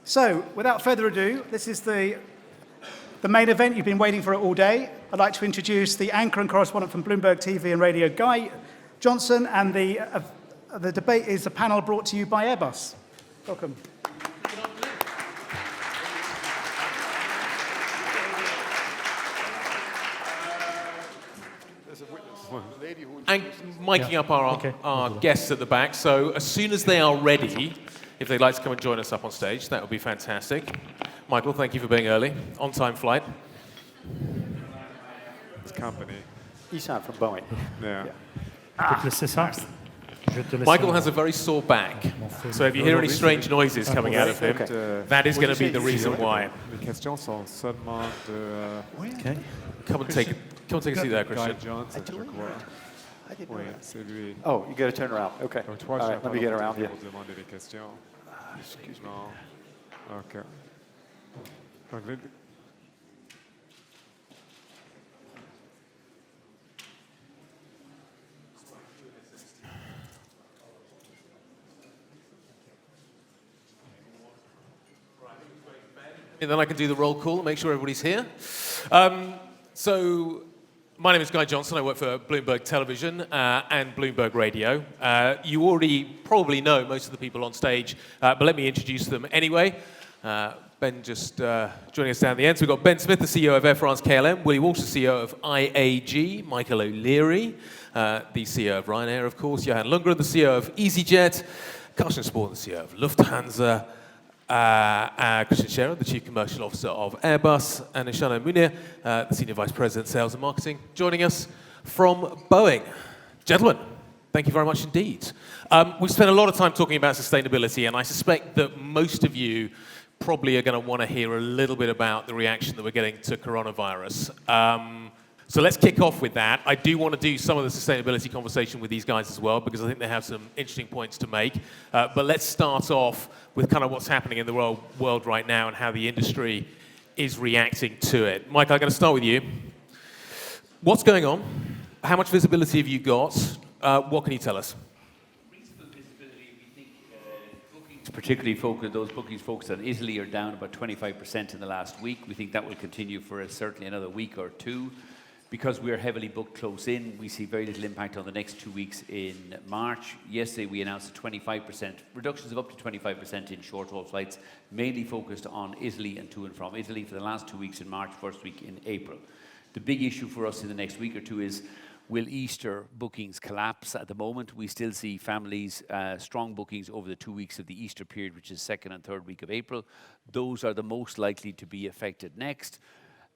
So, without further ado, this is the main event. You've been waiting for it all day. I'd like to introduce the anchor and correspondent from Bloomberg TV and Radio, Guy Johnson, and the debate is a panel brought to you by Airbus. Welcome. And miking up our guests at the back, so as soon as they are ready, if they'd like to come and join us up on stage, that would be fantastic. Michael, thank you for being early. On-time flight. It's company. Ihssane from Boeing. Yeah. Michael has a very sore back, so if you hear any strange noises coming out of him, that is going to be the reason why. Les questions sont seulement de... Okay. Come and take a seat there, Christian. I didn't know that. Oh, you got to turn around. Okay. All right, let me get around you. Excuse me. Okay. And then I can do the roll call and make sure everybody's here. So, my name is Guy Johnson. I work for Bloomberg Television and Bloomberg Radio. You already probably know most of the people on stage, but let me introduce them anyway. Ben just joining us down the end. So we've got Ben Smith, the CEO of Air France-KLM, Willie Walsh, the CEO of IAG, Michael O'Leary, the CEO of Ryanair, of course, Johan Lundgren, the CEO of easyJet, Carsten Spohr, the CEO of Lufthansa, Christian Scherer, the Chief Commercial Officer of Airbus, and Ihssane Mounir, the Senior Vice President, Sales and Marketing, joining us from Boeing. Gentlemen, thank you very much indeed. We've spent a lot of time talking about sustainability, and I suspect that most of you probably are going to want to hear a little bit about the reaction that we're getting to coronavirus. So let's kick off with that. I do want to do some of the sustainability conversation with these guys as well, because I think they have some interesting points to make. But let's start off with kind of what's happening in the world right now and how the industry is reacting to it. Mike, I'm going to start with you. What's going on? How much visibility have you got? What can you tell us? Reasonable visibility. We think bookings, particularly those bookings focused on Italy, are down about 25% in the last week. We think that will continue for certainly another week or two. Because we're heavily booked close in, we see very little impact on the next 2 weeks in March. Yesterday, we announced a 25%, reductions of up to 25% in short-haul flights, mainly focused on Italy and to and from Italy for the last 2 weeks in March, first week in April. The big issue for us in the next week or two is, will Easter bookings collapse? At the moment, we still see families, strong bookings over the 2 weeks of the Easter period, which is second and third week of April. Those are the most likely to be affected next.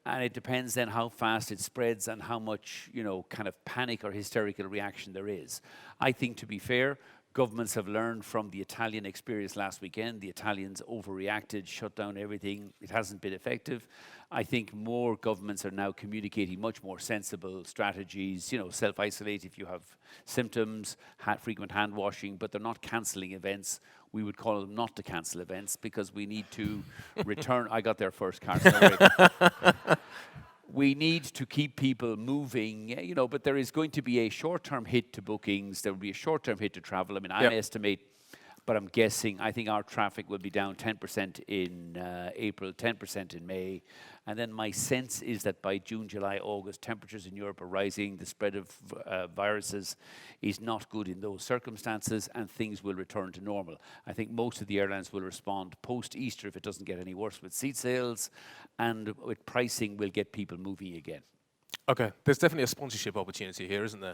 And it depends then how fast it spreads and how much, kind of panic or hysterical reaction there is. I think, to be fair, governments have learned from the Italian experience last weekend. The Italians overreacted, shut down everything. It hasn't been effective. I think more governments are now communicating much more sensible strategies, self-isolate if you have symptoms, frequent hand washing, but they're not cancelling events. We would call them not to cancel events because we need to return. I got there first, Carsten. We need to keep people moving, but there is going to be a short-term hit to bookings. There will be a short-term hit to travel. I mean, I estimate, but I'm guessing, I think our traffic will be down 10% in April, 10% in May. And then my sense is that by June, July, August, temperatures in Europe are rising. The spread of viruses is not good in those circumstances, and things will return to normal. I think most of the airlines will respond post-Easter if it doesn't get any worse with seat sales, and with pricing will get people moving again. Okay, there's definitely a sponsorship opportunity here, isn't there?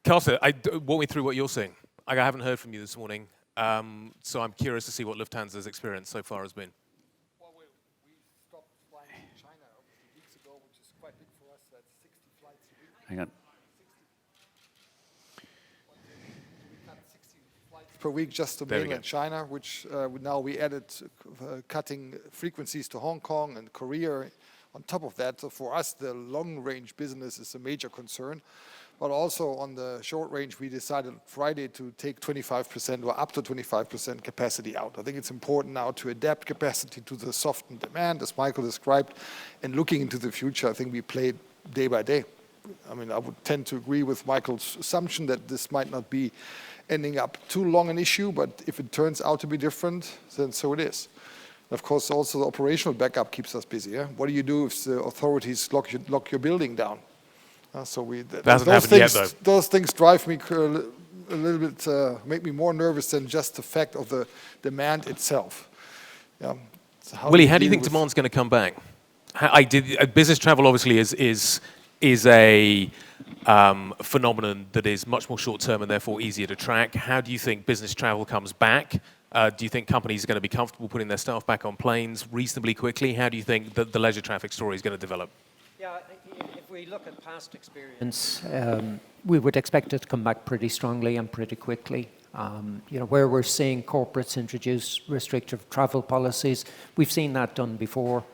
Carsten, walk me through what you're seeing. I haven't heard from you this morning, so I'm curious to see what Lufthansa's experience so far has been. Well, we stopped flying to China a few weeks ago, which is quite big for us. That's 60 flights a week. Hang on. We cut 60 flights per week just to mainland China, which now we added cutting frequencies to Hong Kong and Korea on top of that. So for us, the long-range business is a major concern. But also on the short range, we decided Friday to take 25% or up to 25% capacity out. I think it's important now to adapt capacity to the softened demand, as Michael described, and looking into the future, I think we play day by day. I mean, I would tend to agree with Michael's assumption that this might not be ending up too long an issue, but if it turns out to be different, then so it is. Of course, also the operational backup keeps us busy. Yeah? What do you do if the authorities lock your building down? Those things drive me a little bit, make me more nervous than just the fact of the demand itself. Yeah. So Willie, how do you think demand's going to come back? Business travel obviously is a phenomenon that is much more short-term and therefore easier to track. How do you think business travel comes back? Do you think companies are going to be comfortable putting their staff back on planes reasonably quickly? How do you think that the leisure traffic story is going to develop? Yeah, if we look at past experience, we would expect it to come back pretty strongly and pretty quickly. Where we're seeing corporates introduce restrictive travel policies, we've seen that done before.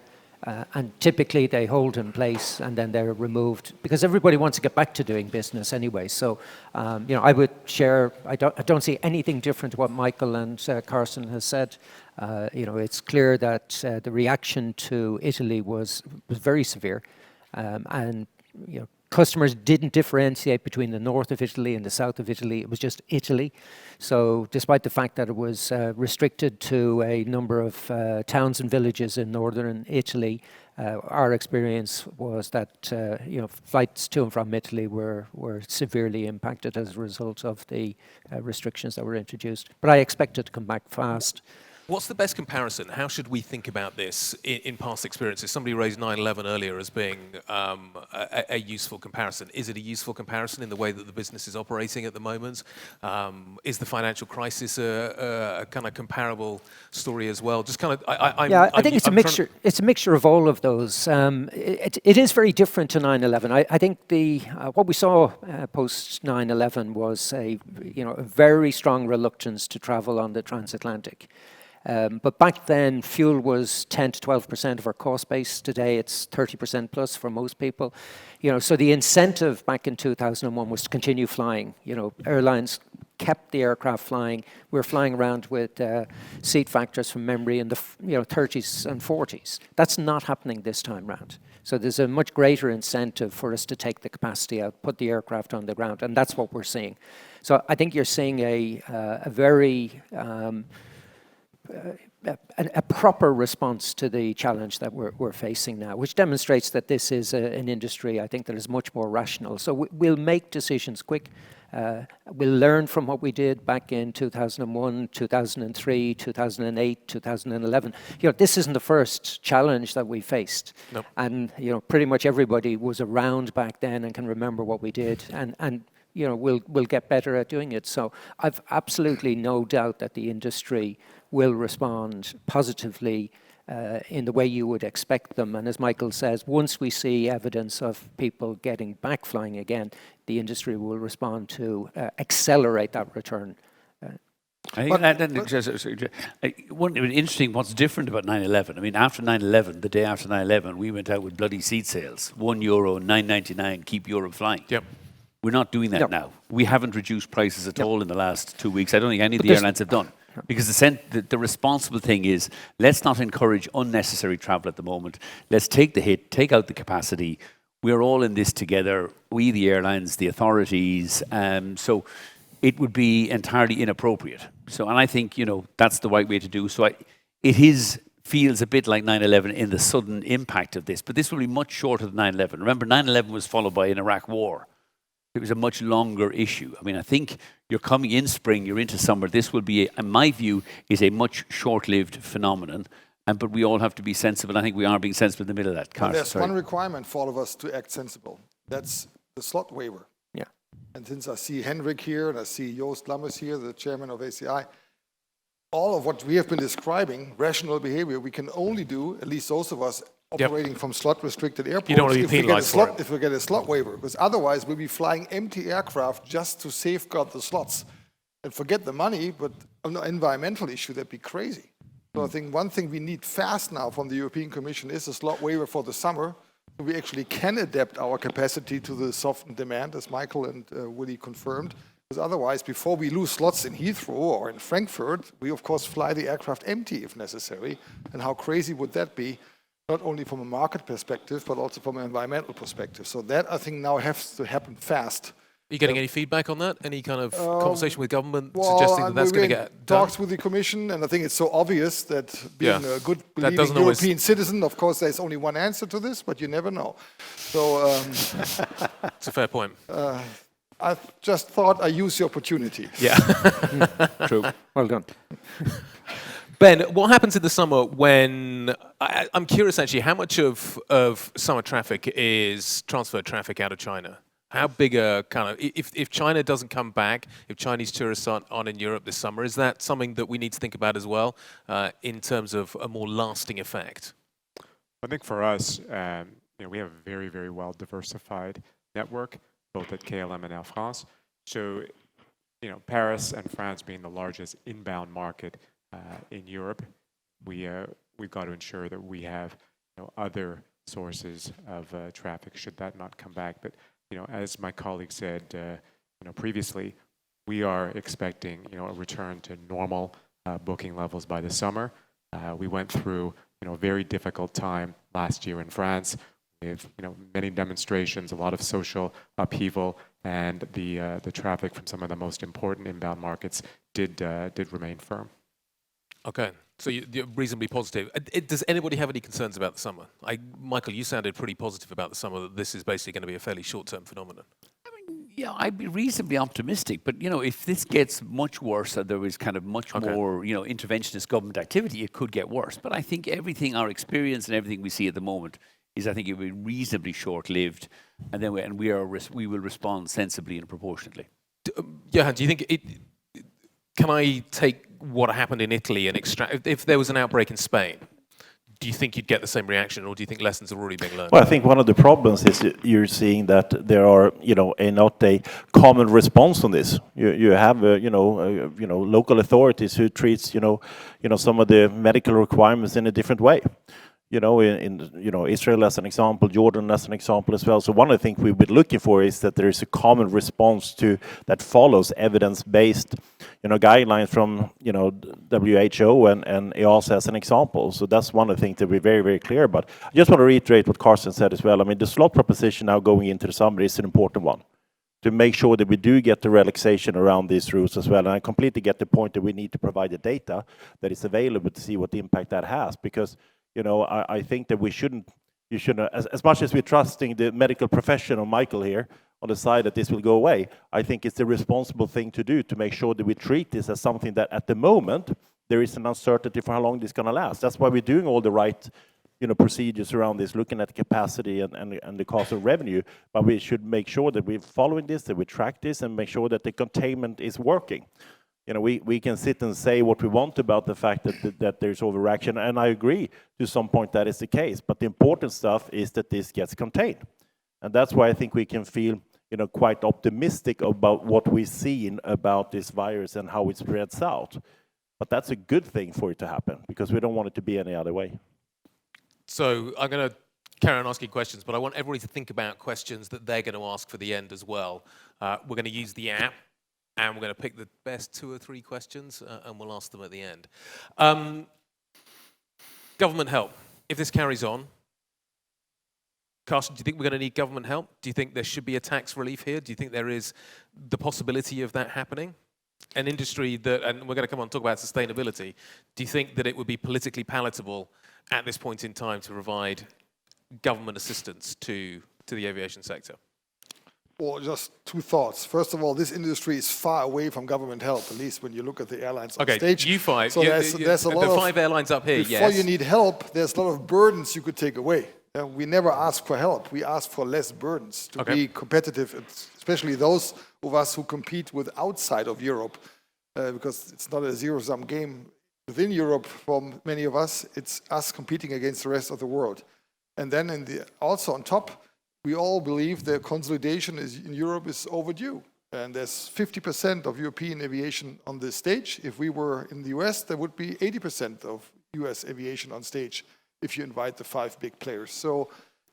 And typically they hold in place and then they're removed because everybody wants to get back to doing business anyway. So, I would share, I don't see anything different to what Michael and Carsten has said. It's clear that the reaction to Italy was very severe. And customers didn't differentiate between the north of Italy and the south of Italy. It was just Italy. So despite the fact that it was restricted to a number of towns and villages in northern Italy, our experience was that flights to and from Italy were severely impacted as a result of the restrictions that were introduced. But I expect it to come back fast. What's the best comparison? How should we think about this in past experiences? Somebody raised 9/11 earlier as being a useful comparison. Is it a useful comparison in the way that the business is operating at the moment? Is the financial crisis a kind of comparable story as well? Just kind of, I think it's a mixture. It's a mixture of all of those. It is very different to 9/11. I think what we saw post 9/11 was a very strong reluctance to travel on the transatlantic. But back then, fuel was 10 to 12% of our cost base. Today, it's 30% plus for most people. So the incentive back in 2001 was to continue flying. Airlines kept the aircraft flying. We're flying around with seat factors from memory in the 30s and 40s. That's not happening this time round. So there's a much greater incentive for us to take the capacity out, put the aircraft on the ground, and that's what we're seeing. So I think you're seeing a very a proper response to the challenge that we're facing now, which demonstrates that this is an industry, I think, that is much more rational. So we'll make decisions quick. We'll learn from what we did back in 2001, 2003, 2008, 2011. This isn't the first challenge that we faced. Nope. And, pretty much everybody was around back then and can remember what we did. And we'll get better at doing it. So I've absolutely no doubt that the industry will respond positively in the way you would expect them. And as Michael says, once we see evidence of people getting back flying again, the industry will respond to accelerate that return. I think interesting what's different about 9/11. I mean, after 9/11, the day after 9/11, we went out with bloody seat sales. €1, $9.99, keep Europe flying. Yep. We're not doing that now. We haven't reduced prices at all in the last 2 weeks. I don't think any of the airlines have done. Because the responsible thing is, let's not encourage unnecessary travel at the moment. Let's take the hit, take out the capacity. We're all in this together. We, the airlines, the authorities. So it would be entirely inappropriate. So, and I think, that's the right way to do. So it feels a bit like 9/11 in the sudden impact of this. But this will be much shorter than 9/11. Remember, 9/11 was followed by an Iraq war. It was a much longer issue. I mean, I think you're coming in spring, you're into summer. This will be, in my view, is a much short-lived phenomenon. But we all have to be sensible. I think we are being sensible in the middle of that. Carsten, there's one requirement for all of us to act sensible. That's the slot waiver. Yeah. And since I see Henrik here and I see Joost Lammers here, the chairman of ACI, all of what we have been describing, rational behavior, we can only do, at least those of us operating from slot-restricted airports, you don't want to be penalized for it. If we get a slot waiver, because otherwise we'll be flying empty aircraft just to safeguard the slots and forget the money, but on the environmental issue, that'd be crazy. So I think one thing we need fast now from the European Commission is a slot waiver for the summer, so we actually can adapt our capacity to the softened demand, as Michael and Willie confirmed. Because otherwise, before we lose slots in Heathrow or in Frankfurt, we of course fly the aircraft empty if necessary. And how crazy would that be? Not only from a market perspective, but also from an environmental perspective. So that, I think, now has to happen fast. Are you getting any feedback on that? Any kind of conversation with government suggesting that that's going to get done? Talks with the Commission, and I think it's so obvious that being a good believing European citizen, of course, there's only one answer to this, but you never know. So it's a fair point. I just thought I use the opportunity. Yeah, True. Well done. Ben, what happens in the summer when, I'm curious actually, how much of summer traffic is transfer traffic out of China? How big a kind of, if China doesn't come back, if Chinese tourists aren't in Europe this summer, is that something that we need to think about as well in terms of a more lasting effect? I think for us, we have a very, very well diversified network, both at KLM and Air France. So, Paris and France being the largest inbound market in Europe, we've got to ensure that we have other sources of traffic should that not come back. But as my colleague said, previously, we are expecting, a return to normal booking levels by the summer. We went through, a very difficult time last year in France with, many demonstrations, a lot of social upheaval, and the traffic from some of the most important inbound markets did remain firm. Okay. So you're reasonably positive. Does anybody have any concerns about the summer? Michael, you sounded pretty positive about the summer, that this is basically going to be a fairly short-term phenomenon. Yeah, I'd be reasonably optimistic. But, if this gets much worse, or there is kind of much more, interventionist government activity, it could get worse. But I think our experience and everything we see at the moment is, I think it will be reasonably short-lived. And then we will respond sensibly and proportionately. Johan, do you think can I take what happened in Italy and extract, if there was an outbreak in Spain, do you think you'd get the same reaction, or do you think lessons are already being learned? Well, I think one of the problems is you're seeing that there are, not a common response on this. You have, local authorities who treats, some of the medical requirements in a different way. In Israel as an example, Jordan as an example as well. So one of the things we've been looking for is that there is a common response that follows evidence-based, guidelines from, WHO and EASA as an example. So that's one of the things that we're very, very clear about. I just want to reiterate what Carsten said as well. I mean, the slot proposition now going into the summer is an important one, to make sure that we do get the relaxation around these routes as well. And I completely get the point that we need to provide the data that is available to see what the impact that has, because I think that you shouldn't, as much as we're trusting the medical profession of Michael here on the side that this will go away, I think it's the responsible thing to do to make sure that we treat this as something that at the moment, there is an uncertainty for how long this is going to last. That's why we're doing all the right procedures around this, looking at the capacity and the cost of revenue, but we should make sure that we're following this, that we track this, and make sure that the containment is working. We can sit and say what we want about the fact that there's overreaction, and I agree to some point that is the case. But the important stuff is that this gets contained, and that's why I think we can feel, quite optimistic about what we've seen about this virus and how it spreads out. But that's a good thing for it to happen, because we don't want it to be any other way. So I'm going to carry on asking questions, but I want everybody to think about questions that they're going to ask for the end as well. We're going to use the app. And we're going to pick the best 2 or 3 questions, and we'll ask them at the end. Government help. If this carries on, Carsten, do you think we're going to need government help? Do you think there should be a tax relief here? Do you think there is the possibility of that happening? An industry that, and we're going to come on and talk about sustainability, do you think that it would be politically palatable at this point in time to provide government assistance to the aviation sector? Well, just 2 thoughts. First of all, this industry is far away from government help, at least when you look at the airlines on stage. You 5. So there's a lot the of 5 airlines up here, before you need help, there's a lot of burdens you could take away. We never ask for help. We ask for less burdens to be competitive, especially those of us who compete with outside of Europe, because it's not a zero-sum game within Europe for many of us. It's us competing against the rest of the world. And then also on top, we all believe the consolidation in Europe is overdue. And there's 50% of European aviation on this stage. If we were in the US, there would be 80% of US aviation on stage if you invite the 5 big players. So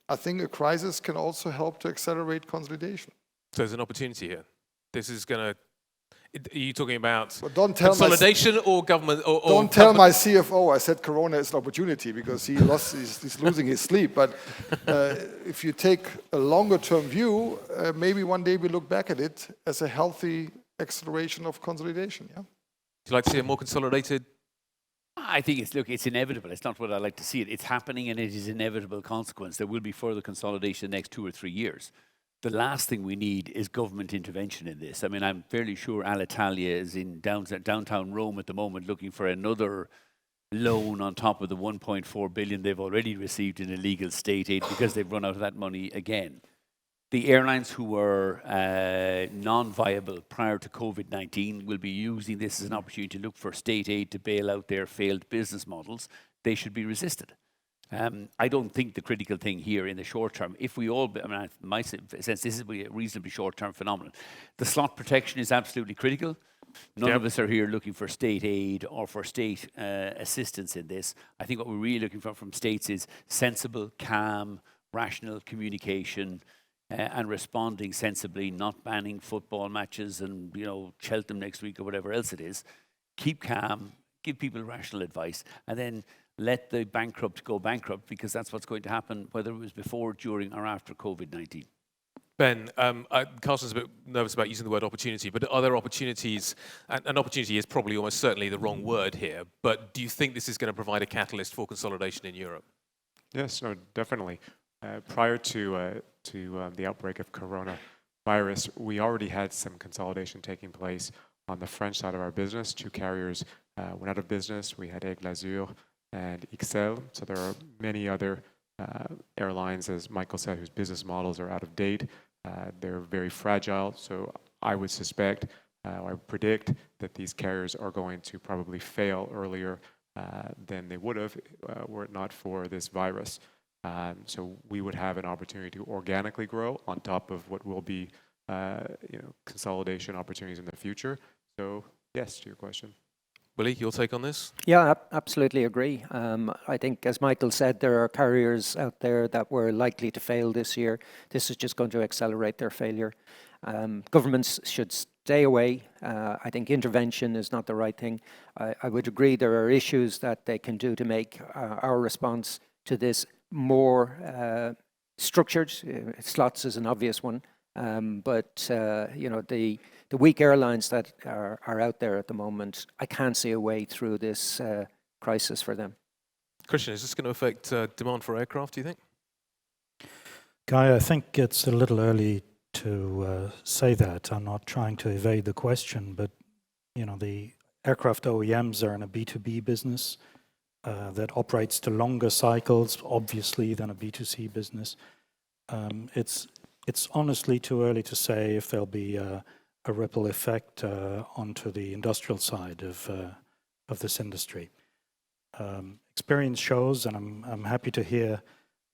I think a crisis can also help to accelerate consolidation. So there's an opportunity here. This is going to, Are you talking about don't tell consolidation or government? Don't tell my CFO I said Corona is an opportunity because he's losing his sleep. But if you take a longer-term view, maybe one day we look back at it as a healthy acceleration of consolidation. Yeah. Would you like to see a more consolidated? I think it's inevitable. It's not what I like to see it. It's happening, and it is inevitable consequence. There will be further consolidation the next 2 or 3 years. The last thing we need is government intervention in this. I mean, I'm fairly sure Alitalia is in downtown Rome at the moment looking for another loan on top of the 1.4 billion they've already received in illegal state aid because they've run out of that money again. The airlines who were non-viable prior to COVID-19 will be using this as an opportunity to look for state aid to bail out their failed business models. They should be resisted. I don't think the critical thing here in the short term, if we all, I mean, my sense, this is a reasonably short-term phenomenon. The slot protection is absolutely critical. None of us are here looking for state aid or for state assistance in this. I think what we're really looking for from states is sensible, calm, rational communication and responding sensibly, not banning football matches and, Cheltenham next week or whatever else it is. Keep calm, give people rational advice, and then let the bankrupt go bankrupt, because that's what's going to happen, whether it was before, during, or after COVID-19. Ben, Carsten's a bit nervous about using the word opportunity, but are there opportunities, and opportunity is probably almost certainly the wrong word here, but do you think this is going to provide a catalyst for consolidation in Europe? Yes, no, definitely. Prior to the outbreak of coronavirus, we already had some consolidation taking place on the French side of our business. 2 carriers went out of business. We had Aigle Azur and Ihssane. So there are many other airlines, as Michael said, whose business models are out of date. They're very fragile. So I would suspect, I would predict that these carriers are going to probably fail earlier than they would have were it not for this virus. So we would have an opportunity to organically grow on top of what will be consolidation opportunities in the future. So yes, to your question. Willie, your take on this? Yeah, absolutely agree. I think, as Michael said, there are carriers out there that were likely to fail this year. This is just going to accelerate their failure. Governments should stay away. I think intervention is not the right thing. I would agree there are issues that they can do to make our response to this more structured. Slots is an obvious one. But the weak airlines that are out there at the moment, I can't see a way through this crisis for them. Christian, is this going to affect demand for aircraft, do you think? Guy, I think it's a little early to say that. I'm not trying to evade the question, but the aircraft OEMs are in a B2B business that operates to longer cycles, obviously, than a B2C business. It's honestly too early to say if there'll be a ripple effect onto the industrial side of this industry. Experience shows, and I'm happy to hear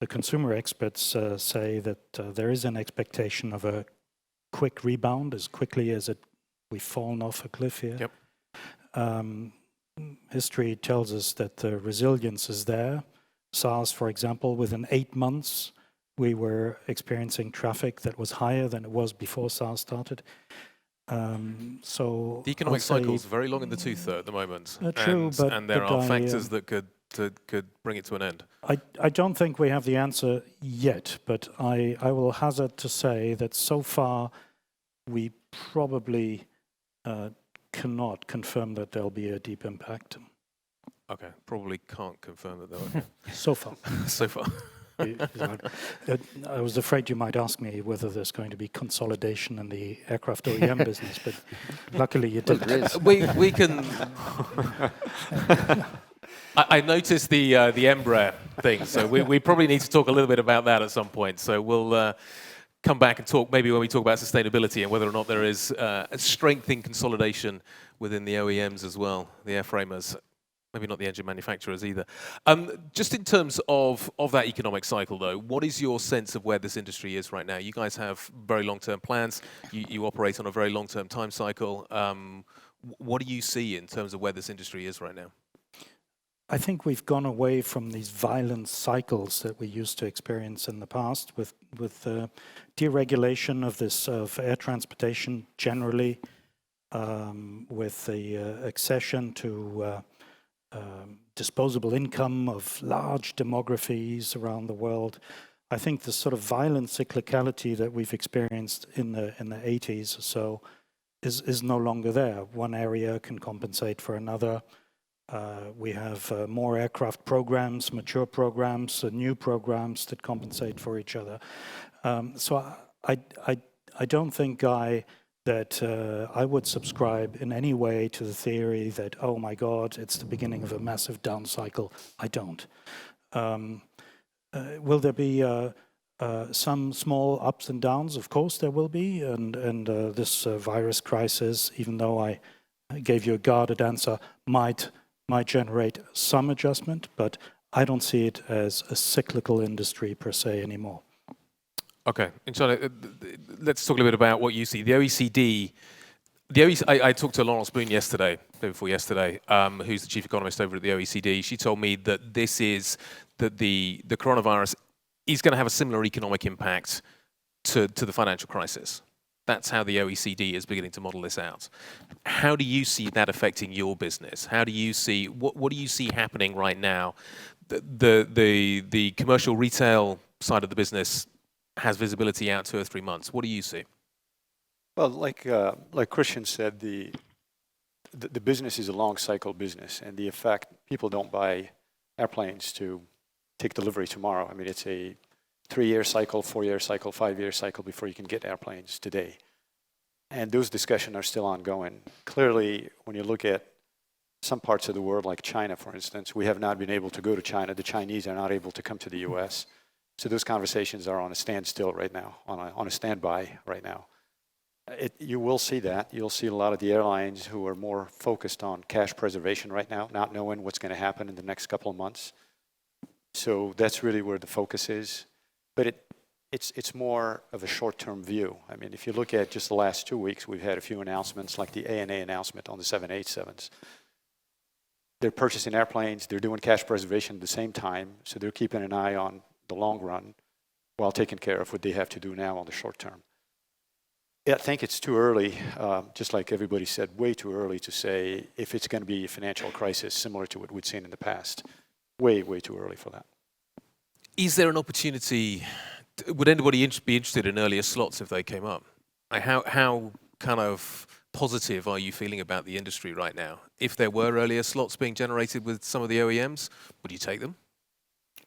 the consumer experts say that there is an expectation of a quick rebound as quickly as we've fallen off a cliff here. Yep. History tells us that the resilience is there. SARS, for example, within 8 months, we were experiencing traffic that was higher than it was before SARS started. So the economic cycle is very long in the tooth, though, at the moment. True, and there are factors that could bring it to an end. I don't think we have the answer yet, but I will hazard to say that so far we probably cannot confirm that there'll be a deep impact. Okay, probably can't confirm that there will. So far. So far. I was afraid you might ask me whether there's going to be consolidation in the aircraft OEM business, but luckily you didn't. We can. I noticed the Embraer thing, so we probably need to talk a little bit about that at some point. So we'll come back and talk maybe when we talk about sustainability and whether or not there is a strength in consolidation within the OEMs as well, the airframers. Maybe not the engine manufacturers either. Just in terms of that economic cycle, though, what is your sense of where this industry is right now? You guys have very long-term plans. You operate on a very long-term time cycle. What do you see in terms of where this industry is right now? I think we've gone away from these violent cycles that we used to experience in the past with deregulation of air transportation generally. with the accession to disposable income of large demographies around the world. I think the sort of violent cyclicality that we've experienced in the 80s or so is no longer there. One area can compensate for another. We have more aircraft programs, mature programs, new programs that compensate for each other. So I don't think, Guy, that I would subscribe in any way to the theory that, oh my God, it's the beginning of a massive down cycle. I don't. Will there be some small ups and downs? Of course there will be, and this virus crisis, even though I gave you a guarded answer, might generate some adjustment, but I don't see it as a cyclical industry per se anymore. Okay, Ihssane, let's talk a little bit about what you see. The OECD, I talked to Laurence Boone yesterday, day before yesterday, who's the chief economist over at the OECD. She told me that the coronavirus is going to have a similar economic impact to the financial crisis. That's how the OECD is beginning to model this out. How do you see that affecting your business? How do you see, what do you see happening right now? The commercial retail side of the business has visibility out 2 or 3 months. What do you see? Well, like Christian said, the business is a long cycle business, and the effect, people don't buy airplanes to take delivery tomorrow. I mean, it's a 3-year cycle, 4-year cycle, 5-year cycle before you can get airplanes today. And those discussions are still ongoing. Clearly, when you look at some parts of the world, like China, for instance, we have not been able to go to China. The Chinese are not able to come to the US. So those conversations are on a standstill right now, on a standby right now. You will see that. You'll see a lot of the airlines who are more focused on cash preservation right now, not knowing what's going to happen in the next couple of months. So that's really where the focus is. But it's more of a short-term view. I mean, if you look at just the last 2 weeks, we've had a few announcements, like the ANA announcement on the 787s. They're purchasing airplanes, they're doing cash preservation at the same time, so they're keeping an eye on the long run while taking care of what they have to do now on the short term. Yeah, I think it's too early, just like everybody said, way too early to say if it's going to be a financial crisis similar to what we'd seen in the past. Way, way too early for that. Is there an opportunity, would anybody be interested in earlier slots if they came up? How kind of positive are you feeling about the industry right now? If there were earlier slots being generated with some of the OEMs, would you take them?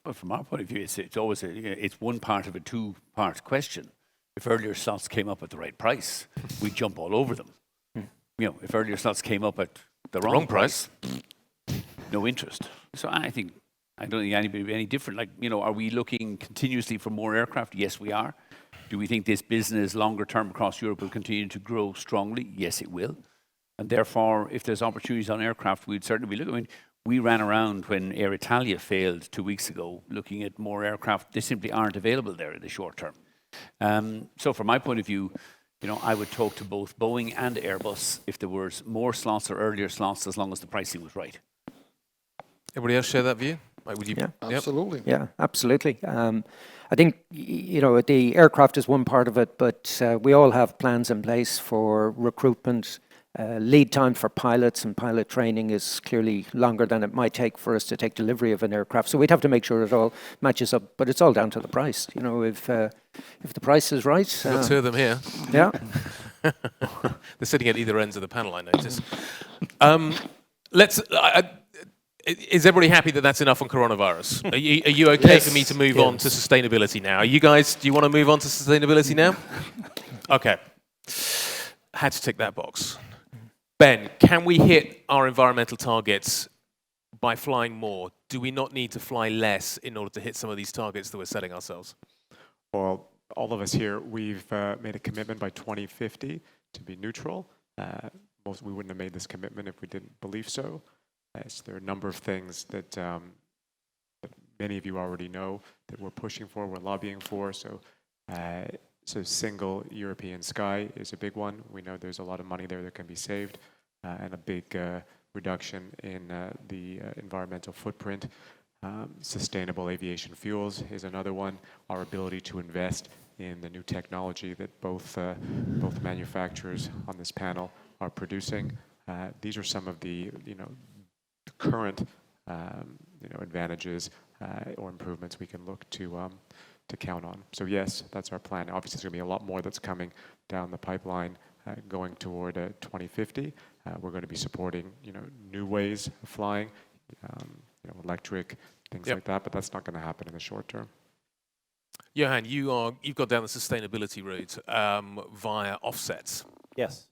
Well, from our point of view, it's always it's one part of a two-part question. If earlier slots came up at the right price, we'd jump all over them. You know, if earlier slots came up at the wrong price, no interest. So I don't think anybody would be any different. Like, you know, are we looking continuously for more aircraft? Yes, we are. Do we think this business longer term across Europe will continue to grow strongly? Yes, it will. And therefore, if there's opportunities on aircraft, we'd certainly be looking. I mean, we ran around when Air Italia failed 2 weeks ago, looking at more aircraft. They simply aren't available there in the short term. So from my point of view, you know, I would talk to both Boeing and Airbus if there was more slots or earlier slots, as long as the pricing was right. Everybody else share that view? Like, would you? Yeah, absolutely. Yeah, absolutely. I think, you know, the aircraft is one part of it, but we all have plans in place for recruitment. Lead time for pilots and pilot training is clearly longer than it might take for us to take delivery of an aircraft. So we'd have to make sure it all matches up, but it's all down to the price. You know, if the price is right. We've got 2 of them here. Yeah. They're sitting at either ends of the panel, I notice. Is everybody happy that that's enough on coronavirus? Are you okay for me to move on to sustainability now? Are you guys, do you want to move on to sustainability now? Okay. Had to tick that box. Ben, can we hit our environmental targets by flying more? Do we not need to fly less in order to hit some of these targets that we're setting ourselves? Well, all of us here, we've made a commitment by 2050 to be neutral. We wouldn't have made this commitment if we didn't believe so. So there are a number of things that many of you already know that we're pushing for, we're lobbying for. So single European sky is a big one. We know there's a lot of money there that can be saved, and a big reduction in the environmental footprint. Sustainable aviation fuels is another one. Our ability to invest in the new technology that both manufacturers on this panel are producing. These are some of the current advantages or improvements we can look to count on. So yes, that's our plan. Obviously, there's going to be a lot more that's coming down the pipeline going toward 2050. We're going to be supporting new ways of flying, electric, things like that, but that's not going to happen in the short term. Johan, you've got down the sustainability route via offsets. Yes.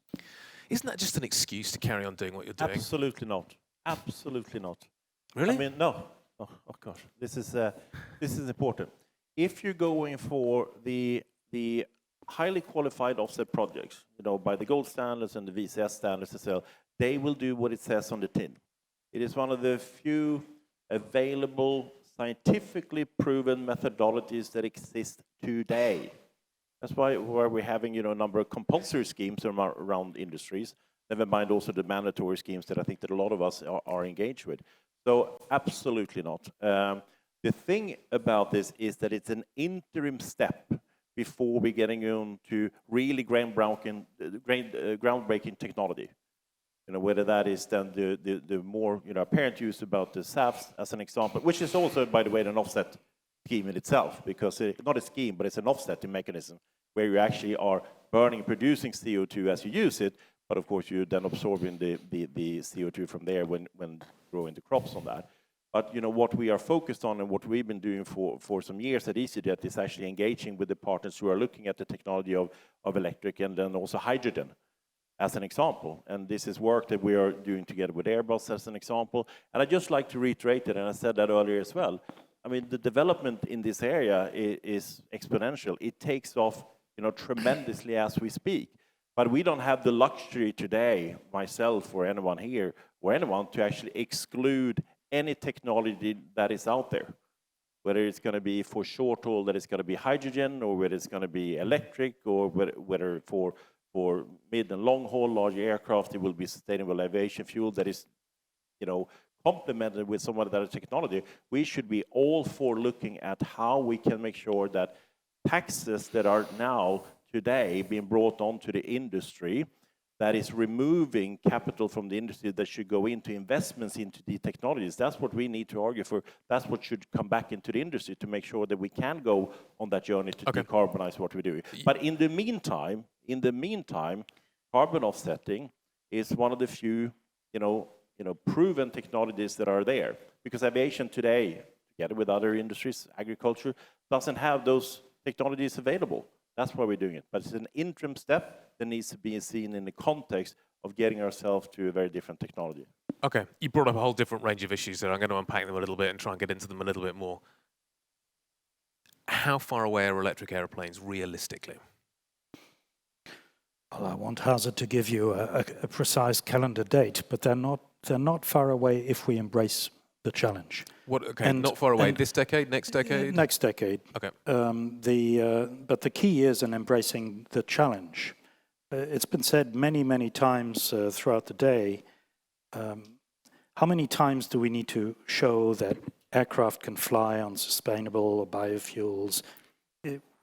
Isn't that just an excuse to carry on doing what you're doing? Absolutely not. Absolutely not. Really? I mean, no. Oh gosh, this is important. If you're going for the highly qualified offset projects, by the gold standards and the VCS standards as well, they will do what it says on the tin. It is one of the few available, scientifically proven methodologies that exist today. That's why we're having a number of compulsory schemes around industries, never mind also the mandatory schemes that I think that a lot of us are engaged with. So absolutely not. The thing about this is that it's an interim step before we're getting into really groundbreaking technology. Whether that is then the more apparent use about the SAFs as an example, which is also, by the way, an offset scheme in itself, because it's not a scheme, but it's an offsetting mechanism where you actually are burning and producing CO2 as you use it, but of course you're then absorbing the CO2 from there when growing the crops on that. But what we are focused on and what we've been doing for some years at easyJet is actually engaging with the partners who are looking at the technology of electric and then also hydrogen as an example. And this is work that we are doing together with Airbus as an example. And I'd just like to reiterate it, and I said that earlier as well. I mean, the development in this area is exponential. It takes off tremendously as we speak. But we don't have the luxury today, myself or anyone here, or anyone, to actually exclude any technology that is out there. Whether it's going to be for short haul, that it's going to be hydrogen, or whether it's going to be electric, or whether for mid and long haul large aircraft, it will be sustainable aviation fuel that is, complemented with some of that technology. We should be all for looking at how we can make sure that taxes that are now today being brought onto the industry, that is removing capital from the industry that should go into investments into the technologies. That's what we need to argue for. That's what should come back into the industry to make sure that we can go on that journey to decarbonize what we do. But in the meantime, carbon offsetting is one of the few, proven technologies that are there. Because aviation today, together with other industries, agriculture, doesn't have those technologies available. That's why we're doing it. But it's an interim step that needs to be seen in the context of getting ourselves to a very different technology. Okay, you brought up a whole different range of issues there. I'm going to unpack them a little bit and try and get into them a little bit more. How far away are electric airplanes realistically? Well, I won't hazard to give you a precise calendar date, but they're not far away if we embrace the challenge. What? Okay, not far away. This decade, next decade? Next decade. Okay. But the key is in embracing the challenge. It's been said many, many times throughout the day. How many times do we need to show that aircraft can fly on sustainable or biofuels?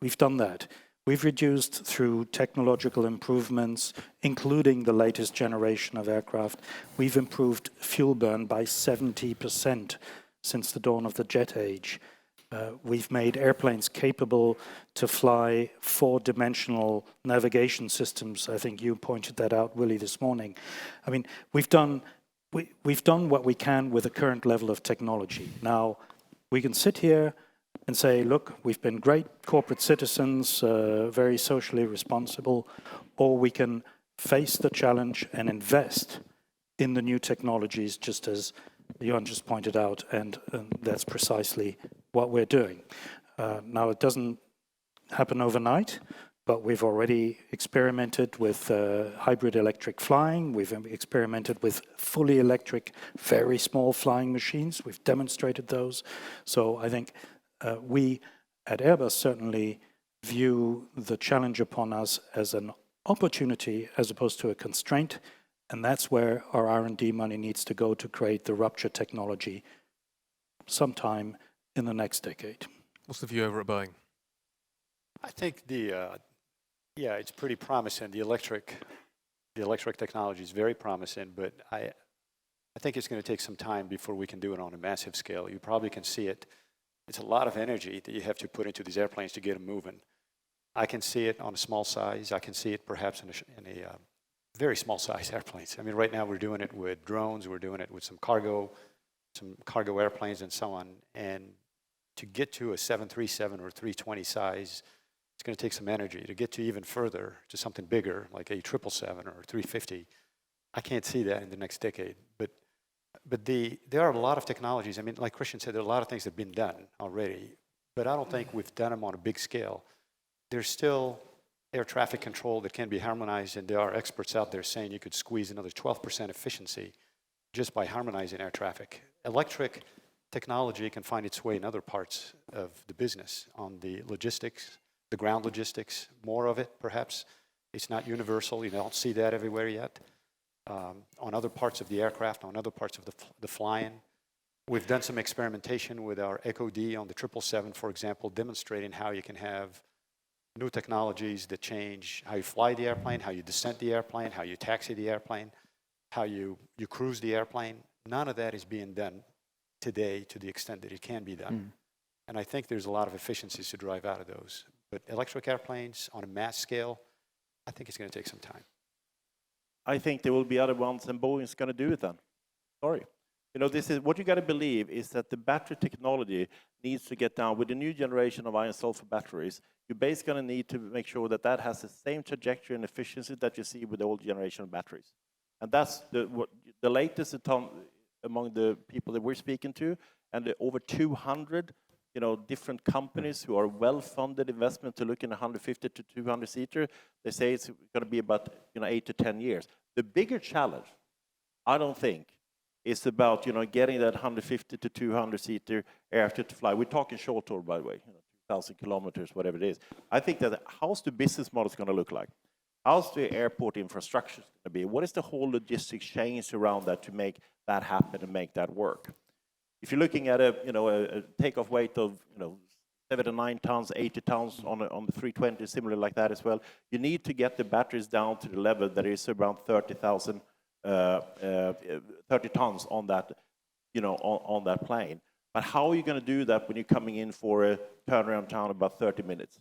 We've done that. We've reduced through technological improvements, including the latest generation of aircraft. We've improved fuel burn by 70% since the dawn of the jet age. We've made airplanes capable to fly 4-dimensional navigation systems. I think you pointed that out, Willie, this morning. I mean, we've done what we can with the current level of technology. Now, we can sit here and say, look, we've been great corporate citizens, very socially responsible, or we can face the challenge and invest in the new technologies, just as Johan just pointed out, and that's precisely what we're doing. Now, it doesn't happen overnight, but we've already experimented with hybrid electric flying. We've experimented with fully electric, very small flying machines. We've demonstrated those. So I think we at Airbus certainly view the challenge upon us as an opportunity as opposed to a constraint, and that's where our R&D money needs to go to create the rupture technology sometime in the next decade. What's the view over at Boeing? I think it's pretty promising. The the electric technology is very promising, but I think it's going to take some time before we can do it on a massive scale. You probably can see it. It's a lot of energy that you have to put into these airplanes to get them moving. I can see it on a small size. I can see it perhaps in a very small size airplanes. I mean, right now we're doing it with drones. We're doing it with some cargo airplanes and so on. And to get to a 737 or 320 size, it's going to take some energy. To get to even further, to something bigger, like a 777 or 350, I can't see that in the next decade. But there are a lot of technologies. I mean, like Christian said, there are a lot of things that have been done already, but I don't think we've done them on a big scale. There's still air traffic control that can be harmonized, and there are experts out there saying you could squeeze another 12% efficiency just by harmonizing air traffic. Electric technology can find its way in other parts of the business, on the logistics, the ground logistics, more of it perhaps. It's not universal. You don't see that everywhere yet. On other parts of the aircraft, on other parts of the flying. We've done some experimentation with our Echo D on the 777, for example, demonstrating how you can have new technologies that change how you fly the airplane, how you descent the airplane, how you taxi the airplane, how you cruise the airplane. None of that is being done today to the extent that it can be done. And I think there's a lot of efficiencies to drive out of those. But electric airplanes on a mass scale, I think it's going to take some time. I think there will be other ones, and Boeing's going to do it then. Sorry. You know, this is what you got to believe is that the battery technology needs to get down with the new generation of iron sulfur batteries. You're basically going to need to make sure that that has the same trajectory and efficiency that you see with the old generation of batteries. And that's the latest among the people that we're speaking to, and the over 200 different companies who are well-funded investment to look in 150 to 200 seater. They say it's going to be about 8 to 10 years. The bigger challenge, I don't think, is about getting that 150 to 200 seater aircraft to fly. We're talking short haul, by the way, 2,000 kilometers, whatever it is. I think that how's the business model going to look like? How's the airport infrastructure going to be? What is the whole logistics change around that to make that happen and make that work? If you're looking at a takeoff weight of 7 to 9 tons, 80 tons on the 320, similar like that as well, you need to get the batteries down to the level that is around 30 tons on that, on that plane. But how are you going to do that when you're coming in for a turnaround time about 30 minutes?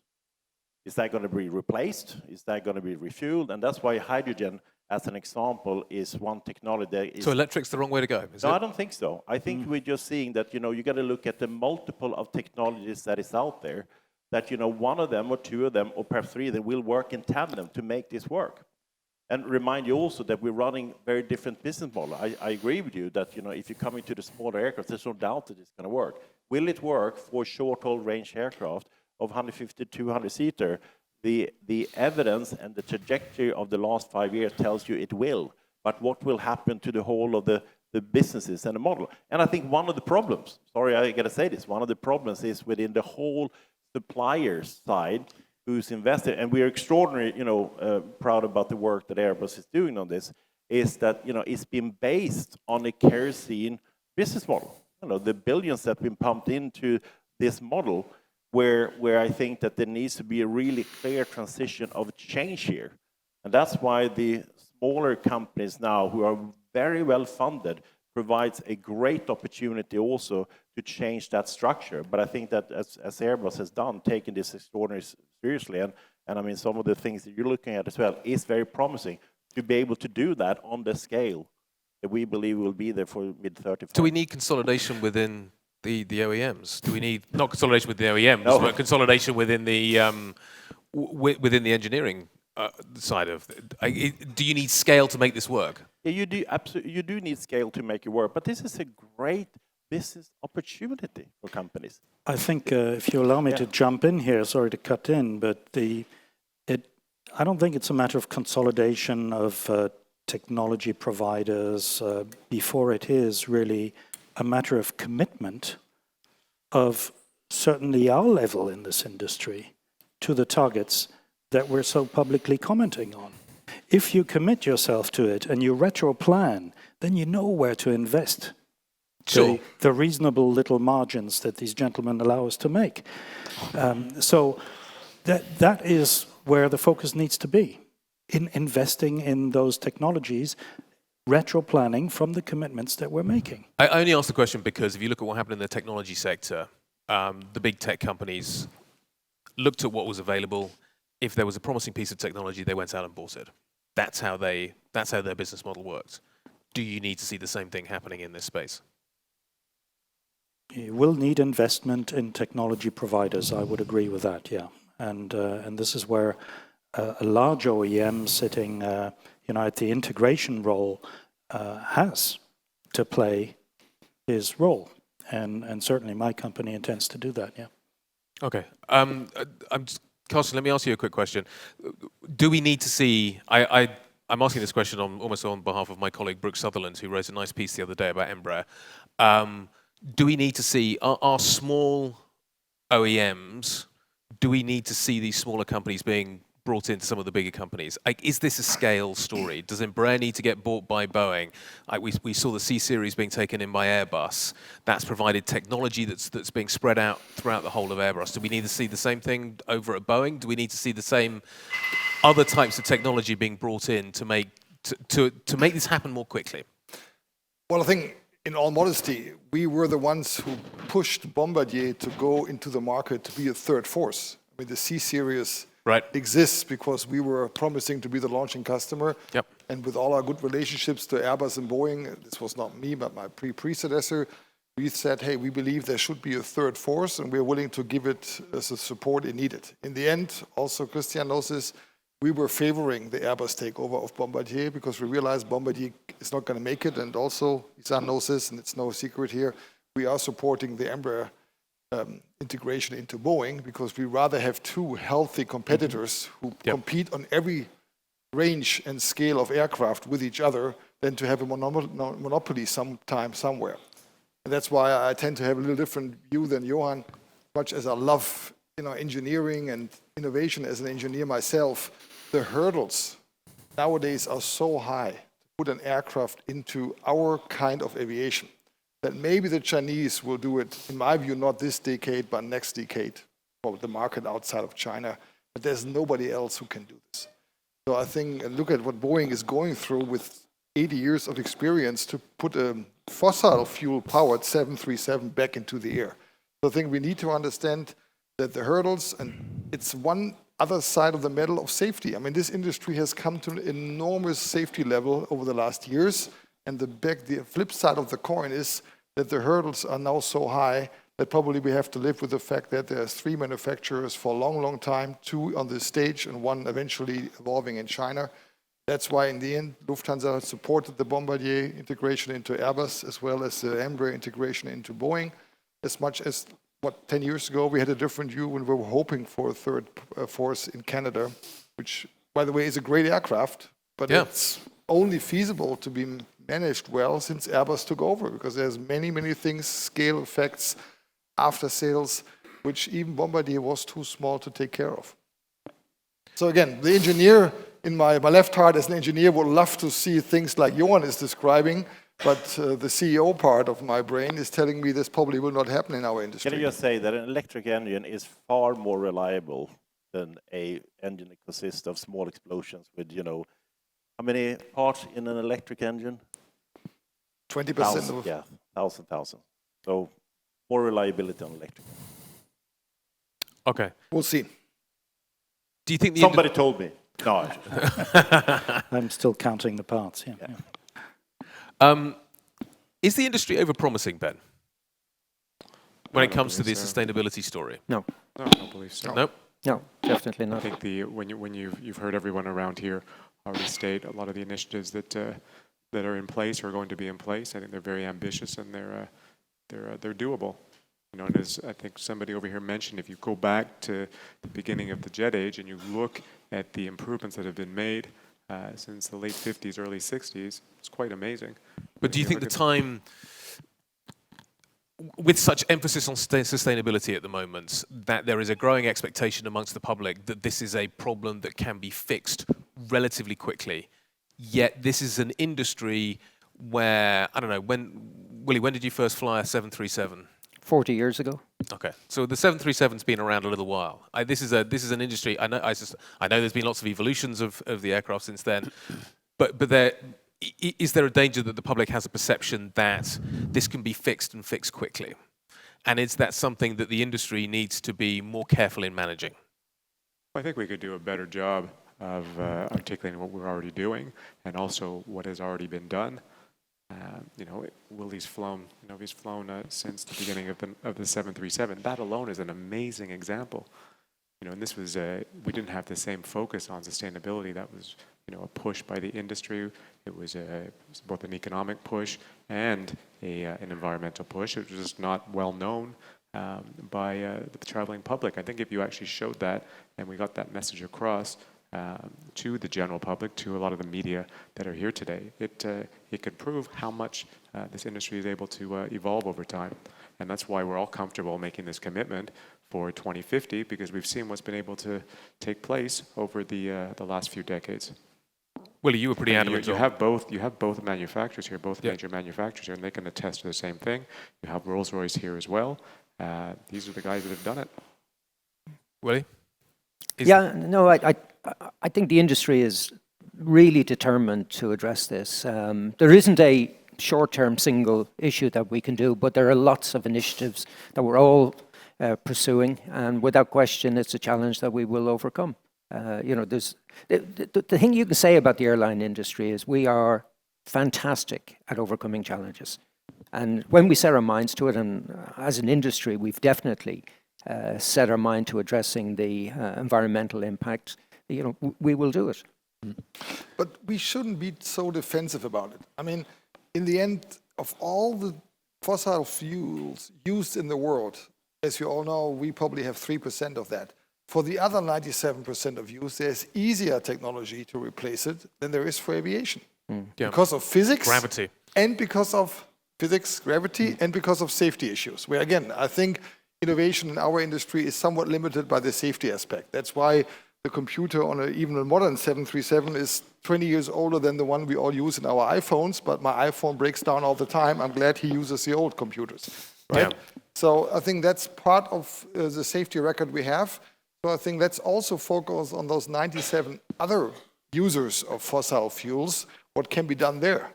Is that going to be replaced? Is that going to be refueled? And that's why hydrogen, as an example, is one technology that is... So electric's the wrong way to go, is it? No, I don't think so. I think we're just seeing that, you got to look at the multiple of technologies that is out there, that, one of them or two of them or perhaps three of them will work in tandem to make this work. And remind you also that we're running very different business model. I agree with you that, if you come into the smaller aircraft, there's no doubt that it's going to work. Will it work for short-haul range aircraft of 150 to 200 seater? The evidence and the trajectory of the last 5 years tells you it will. But what will happen to the whole of the businesses and the model? And I think one of the problems, sorry, I got to say this, one of the problems is within the whole supplier side who's invested, and we are extraordinarily, proud about the work that Airbus is doing on this, is that, it's been based on a kerosene business model. The billions that have been pumped into this model, where I think that there needs to be a really clear transition of change here. And that's why the smaller companies now, who are very well funded, provides a great opportunity also to change that structure. But I think that as Airbus has done, taking this extraordinarily seriously, and I mean, some of the things that you're looking at as well, is very promising to be able to do that on the scale that we believe will be there for mid-35. Do we need consolidation within the OEMs? Do we need, not consolidation with the OEMs, no, but consolidation within the engineering side of it? Do you need scale to make this work? Yeah, you do, absolutely. You do need scale to make it work, but this is a great business opportunity for companies. I think if you allow me to jump in here, sorry to cut in, but I don't think it's a matter of consolidation of technology providers before it is really a matter of commitment of certainly our level in this industry to the targets that we're so publicly commenting on. If you commit yourself to it and you retro plan, then you know where to invest. Sure. The reasonable little margins that these gentlemen allow us to make. So that is where the focus needs to be. in investing in those technologies, retro planning from the commitments that we're making. I only ask the question because if you look at what happened in the technology sector, the big tech companies looked at what was available. If there was a promising piece of technology, they went out and bought it. That's how their business model worked. Do you need to see the same thing happening in this space? You will need investment in technology providers. I would agree with that. Yeah, and this is where a large OEM sitting, at the integration role, has to play his role, and certainly my company intends to do that. Yeah. Okay. Carsten, let me ask you a quick question. Do we need to see? I'm asking this question almost on behalf of my colleague Brooke Sutherland, who wrote a nice piece the other day about Embraer. Do we need to see our small OEMs? Do we need to see these smaller companies being brought into some of the bigger companies? Is this a scale story? Does Embraer need to get bought by Boeing? We saw the C Series being taken in by Airbus. That's provided technology that's being spread out throughout the whole of Airbus. Do we need to see the same thing over at Boeing? Do we need to see the same other types of technology being brought in to make this happen more quickly? Well, I think, in all modesty, we were the ones who pushed Bombardier to go into the market to be a third force. I mean, the C Series exists because we were promising to be the launching customer. Yep. And with all our good relationships to Airbus and Boeing, this was not me, but my predecessor, we said, hey, we believe there should be a third force, and we're willing to give it as a support it needed. In the end, also Christian knows this, we were favoring the Airbus takeover of Bombardier because we realized Bombardier is not going to make it, and also Ihssane knows this, and it's no secret here, we are supporting the Embraer integration into Boeing because we rather have two healthy competitors who compete on every range and scale of aircraft with each other than to have a monopoly sometime somewhere. And that's why I tend to have a little different view than Johan. Much as I love engineering and innovation as an engineer myself, the hurdles nowadays are so high to put an aircraft into our kind of aviation that maybe the Chinese will do it, in my view, not this decade, but next decade, for the market outside of China. But there's nobody else who can do this. So I think, and look at what Boeing is going through with 80 years of experience to put a fossil fuel-powered 737 back into the air. So I think we need to understand that the hurdles, and it's one other side of the medal of safety. I mean, this industry has come to an enormous safety level over the last years, and the flip side of the coin is that the hurdles are now so high that probably we have to live with the fact that there's 3 manufacturers for a long, long time, 2 on the stage and 1 eventually evolving in China. That's why in the end, Lufthansa supported the Bombardier integration into Airbus as well as the Embraer integration into Boeing. As much as, 10 years ago, we had a different view when we were hoping for a third force in Canada, which, by the way, is a great aircraft, but it's only feasible to be managed well since Airbus took over, because there's many, many things, scale effects, after sales, which even Bombardier was too small to take care of. So again, the engineer in my left heart as an engineer would love to see things like Johan is describing, but the CEO part of my brain is telling me this probably will not happen in our industry. Can you just say that an electric engine is far more reliable than an engine that consists of small explosions with, how many parts in an electric engine? 20%. Yeah, 1,000. So more reliability on electric. Okay. We'll see. Do you think somebody told me? No. I'm still counting the parts. Yeah. Is the industry overpromising, Ben, when it comes to the sustainability story? No, I don't believe so. Nope. No, definitely not. I think when you've heard everyone around here already state a lot of the initiatives that are in place or are going to be in place. I think they're very ambitious and they're doable. And as I think somebody over here mentioned, if you go back to the beginning of the jet age and you look at the improvements that have been made since the late 50s, early 60s, it's quite amazing. But do you think the time, with such emphasis on sustainability at the moment, that there is a growing expectation amongst the public that this is a problem that can be fixed relatively quickly, yet this is an industry where, I don't know, Willie, when did you first fly a 737? 40 years ago. Okay, so the 737's been around a little while. This is an industry. I know there's been lots of evolutions of the aircraft since then, but is there a danger that the public has a perception that this can be fixed and fixed quickly, and is that something that the industry needs to be more careful in managing? I think we could do a better job of articulating what we're already doing and also what has already been done. Willie's flown. He's flown since the beginning of the 737. That alone is an amazing example. And this was we didn't have the same focus on sustainability. That was a push by the industry. It was both an economic push and an environmental push. It was just not well known by the traveling public. I think if you actually showed that and we got that message across to the general public, to a lot of the media that are here today, it could prove how much this industry is able to evolve over time. And that's why we're all comfortable making this commitment for 2050, because we've seen what's been able to take place over the last few decades. Willie, you were pretty adamant. You have both manufacturers here, both major manufacturers here, and they can attest to the same thing. You have Rolls-Royce here as well. These are the guys that have done it. Willie? I think the industry is really determined to address this. There isn't a short-term single issue that we can do, but there are lots of initiatives that we're all pursuing, and without question, it's a challenge that we will overcome. There's the thing you can say about the airline industry is we are fantastic at overcoming challenges, and when we set our minds to it, and as an industry, we've definitely set our mind to addressing the environmental impact. We will do it. But we shouldn't be so defensive about it. I mean, in the end, of all the fossil fuels used in the world, as you all know, we probably have 3% of that. For the other 97% of use, there's easier technology to replace it than there is for aviation. Because of physics, gravity, and because of physics, gravity, and because of safety issues. Where again, I think innovation in our industry is somewhat limited by the safety aspect. That's why the computer on even a modern 737 is 20 years older than the one we all use in our iPhones, but my iPhone breaks down all the time. I'm glad he uses the old computers, right? Yeah. So I think that's part of the safety record we have. So I think let's also focus on those 97 other users of fossil fuels, what can be done there.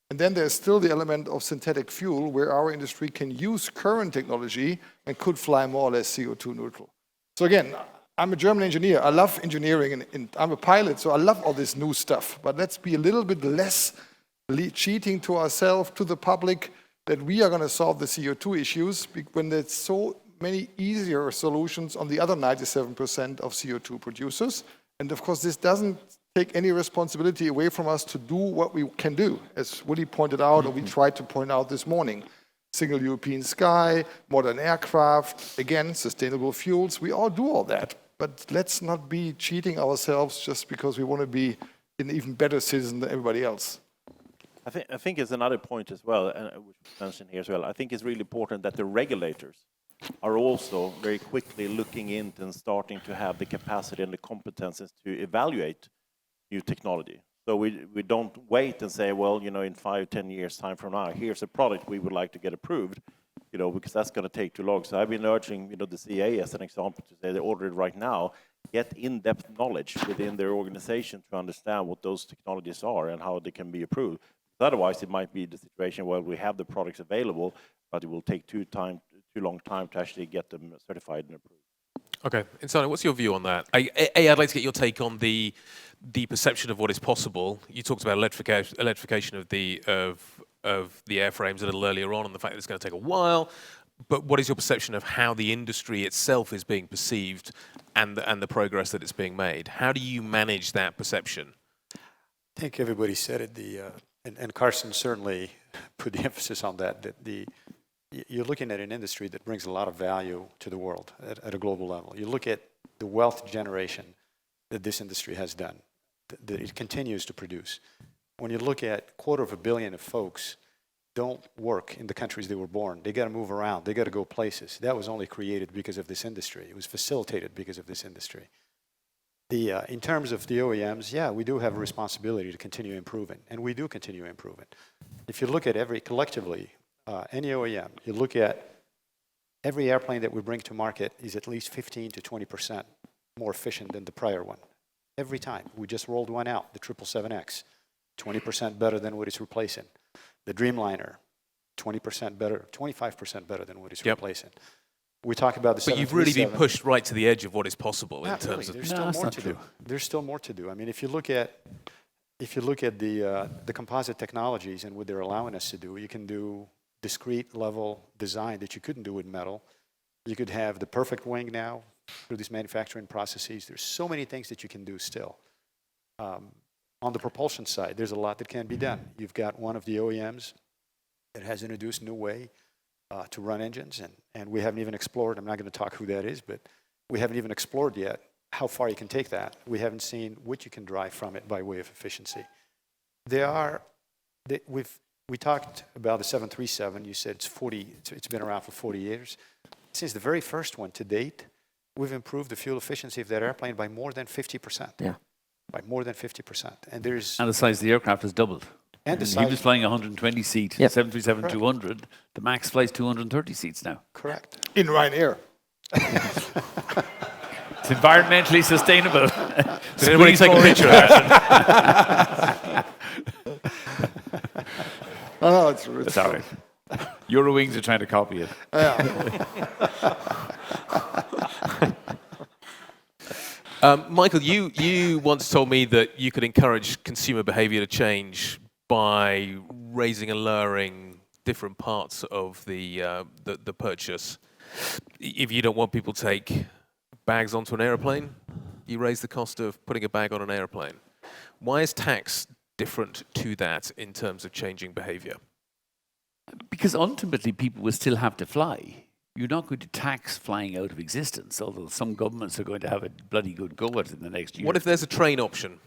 And then there's still the element of synthetic fuel where our industry can use current technology and could fly more or less CO2 neutral. So again, I'm a German engineer. I love engineering and I'm a pilot, so I love all this new stuff. But let's be a little bit less cheating to ourselves, to the public, that we are going to solve the CO2 issues when there's so many easier solutions on the other 97% of CO2 producers. And of course, this doesn't take any responsibility away from us to do what we can do, as Willie pointed out, or we tried to point out this morning. Single European sky, modern aircraft, again, sustainable fuels. We all do all that. But let's not be cheating ourselves just because we want to be an even better citizen than everybody else. I think it's another point as well, and which was mentioned here as well. I think it's really important that the regulators are also very quickly looking into and starting to have the capacity and the competences to evaluate new technology. So we don't wait and say, well, in 5-10 years time from now, here's a product we would like to get approved, because that's going to take too long. So I've been urging, the CA as an example to say they order it right now, get in-depth knowledge within their organization to understand what those technologies are and how they can be approved. Otherwise, it might be the situation where we have the products available, but it will take too long time to actually get them certified and approved. Okay, Ihssane, what's your view on that? I'd like to get your take on the perception of what is possible. You talked about electrification of the airframes a little earlier on, and the fact that it's going to take a while. But what is your perception of how the industry itself is being perceived and the progress that it's being made? How do you manage that perception? I think everybody said it. And Carsten certainly put the emphasis on that. You're looking at an industry that brings a lot of value to the world at a global level. You look at the wealth generation that this industry has done, that it continues to produce. When you look at 250 million of folks don't work in the countries they were born. They got to move around. They got to go places. That was only created because of this industry. It was facilitated because of this industry. In terms of the OEMs, yeah, we do have a responsibility to continue improving, and we do continue improving. If you look at collectively, any OEM, you look at every airplane that we bring to market is at least 15 to 20% more efficient than the prior one. Every time. We just rolled one out, the 777X, 20% better than what it's replacing. The Dreamliner, 20% better, 25% better than what it's replacing. We talk about the 737. But you've really been pushed right to the edge of what is possible in terms of. There's still more to do. There's still more to do. I mean, if you look at the composite technologies and what they're allowing us to do, you can do discrete level design that you couldn't do with metal. You could have the perfect wing now through these manufacturing processes. There's so many things that you can do still. On the propulsion side, there's a lot that can be done. You've got one of the OEMs that has introduced a new way to run engines, and we haven't even explored, I'm not going to talk who that is, but we haven't even explored yet how far you can take that. We haven't seen what you can drive from it by way of efficiency. We talked about the 737. You said it's been around for 40 years. Since the very first one to date, we've improved the fuel efficiency of that airplane by more than 50%. Yeah. By more than 50%. And the size of the aircraft has doubled. And the he size was flying 120 seat, 737-200. The MAX flies 230 seats now. Correct. In Ryanair. It's environmentally sustainable. Did anybody take a picture of that? Oh, it's sorry. Eurowings are trying to copy it. Michael, you once told me that you could encourage consumer behavior to change by raising and lowering different parts of the purchase. If you don't want people to take bags onto an airplane, you raise the cost of putting a bag on an airplane. Why is tax different to that in terms of changing behavior? Because ultimately people will still have to fly. You're not going to tax flying out of existence, although some governments are going to have a bloody good go at it in the next year. What if there's a train option?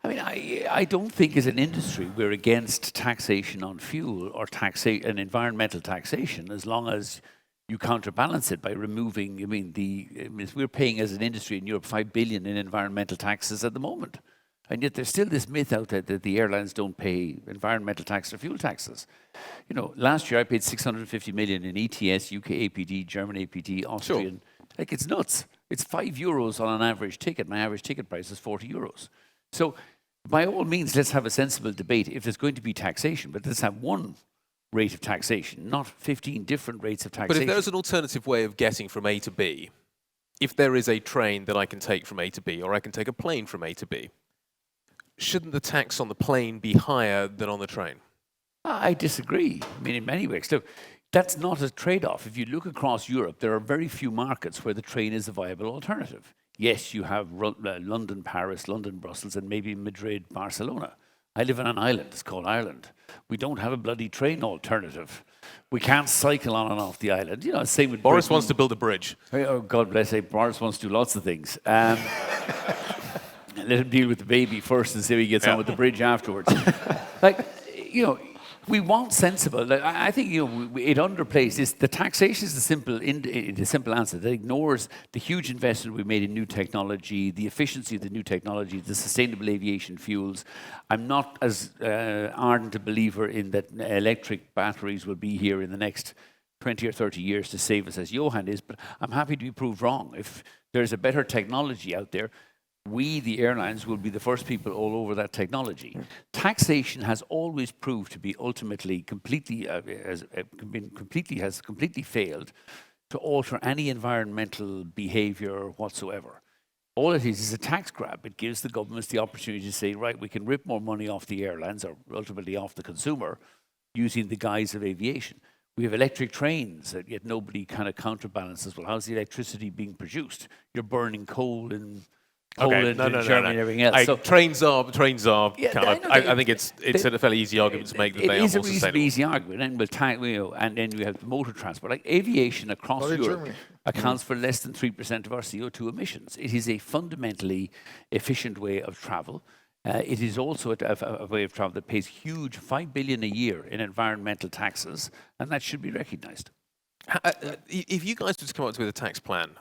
I mean, I don't think as an industry we're against taxation on fuel or an environmental taxation, as long as you counterbalance it by removing, we're paying as an industry in Europe 5 billion in environmental taxes at the moment. And yet there's still this myth out there that the airlines don't pay environmental tax or fuel taxes. You know, last year I paid 650 million in ETS, UK APD, German APD, Austrian. Sure. Like, it's nuts. It's €5 on an average ticket. My average ticket price is €40. So by all means, let's have a sensible debate if there's going to be taxation, but let's have one rate of taxation, not 15 different rates of taxation. But if there's an alternative way of getting from A to B, if there is a train that I can take from A to B, or I can take a plane from A to B, shouldn't the tax on the plane be higher than on the train? I disagree. I mean, in many ways. Look, that's not a trade-off. If you look across Europe, there are very few markets where the train is a viable alternative. Yes, you have London, Paris, London, Brussels, and maybe Madrid, Barcelona. I live on an island. It's called Ireland. We don't have a bloody train alternative. We can't cycle on and off the island. You know, same with Boris Britain. wants to build a bridge. Oh, God bless him. Boris wants to do lots of things. Let him deal with the baby first and see if he gets on with the bridge afterwards. Like, you know, we want sensible. Like, I think, you know, it underplays this. The taxation is the simple answer that ignores the huge investment we made in new technology, the efficiency of the new technology, the sustainable aviation fuels. I'm not as ardent a believer in that electric batteries will be here in the next 20 or 30 years to save us as Johan is, but I'm happy to be proved wrong. If there's a better technology out there, we, the airlines, will be the first people all over that technology. Taxation has always proved to be ultimately has completely failed to alter any environmental behavior whatsoever. All it is a tax grab. It gives the governments the opportunity to say, right, we can rip more money off the airlines, or ultimately off the consumer, using the guise of aviation. We have electric trains, yet nobody kind of counterbalances. Well, how's the electricity being produced? You're burning coal in Poland and Germany and everything else. So trains are I think it's a fairly easy argument to make that they are more sustainable. It is a reasonably easy argument, and then we have the motor transport. Like aviation across Europe accounts for less than 3% of our CO2 emissions. It is a fundamentally efficient way of travel. It is also a way of travel that pays huge $5 billion a year in environmental taxes, and that should be recognised. If you guys were to come up with a tax plan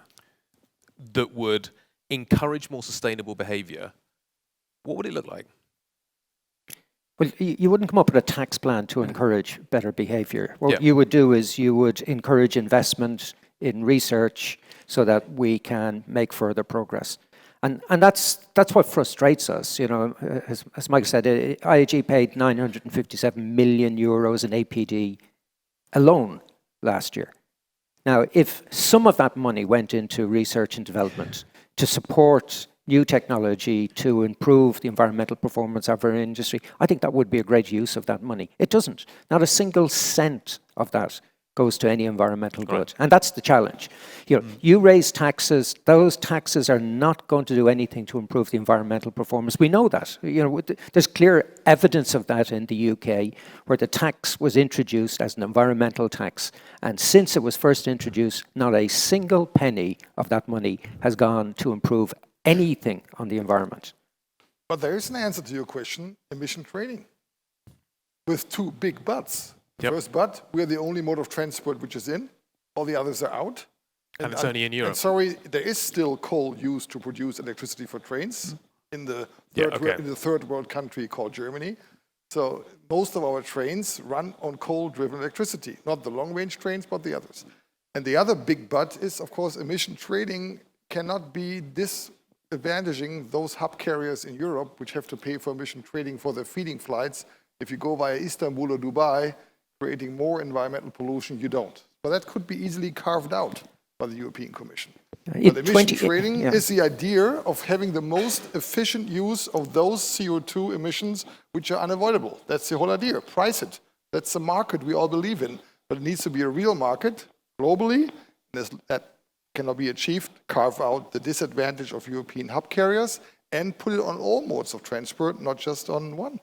that would encourage more sustainable behaviour, what would it look like? Well, you wouldn't come up with a tax plan to encourage better behaviour. What you would do is you would encourage investment in research so that we can make further progress. And that's what frustrates us. You know, as Mike said, IAG paid 957 million euros in APD alone last year. Now, if some of that money went into research and development to support new technology to improve the environmental performance of our industry, I think that would be a great use of that money. It doesn't. Not a single cent of that goes to any environmental good. And that's the challenge. You know, you raise taxes, those taxes are not going to do anything to improve the environmental performance. We know that. You know, there's clear evidence of that in the UK, where the tax was introduced as an environmental tax. And since it was first introduced, not a single penny of that money has gone to improve anything on the environment. But there is an answer to your question, emission trading, with two big buts. First but, we're the only mode of transport which is in, all the others are out. And it's only in Europe. And sorry, there is still coal used to produce electricity for trains in the third world country called Germany. So most of our trains run on coal-driven electricity, not the long-range trains, but the others. And the other big but is, of course, emission trading cannot be disadvantaging those hub carriers in Europe, which have to pay for emission trading for their feeding flights. If you go via Istanbul or Dubai, creating more environmental pollution, you don't. But that could be easily carved out by the European Commission. But emission trading is the idea of having the most efficient use of those CO2 emissions which are unavoidable. That's the whole idea. Price it. That's the market we all believe in. But it needs to be a real market globally. That cannot be achieved. Carve out the disadvantage of European hub carriers and put it on all modes of transport, not just on one.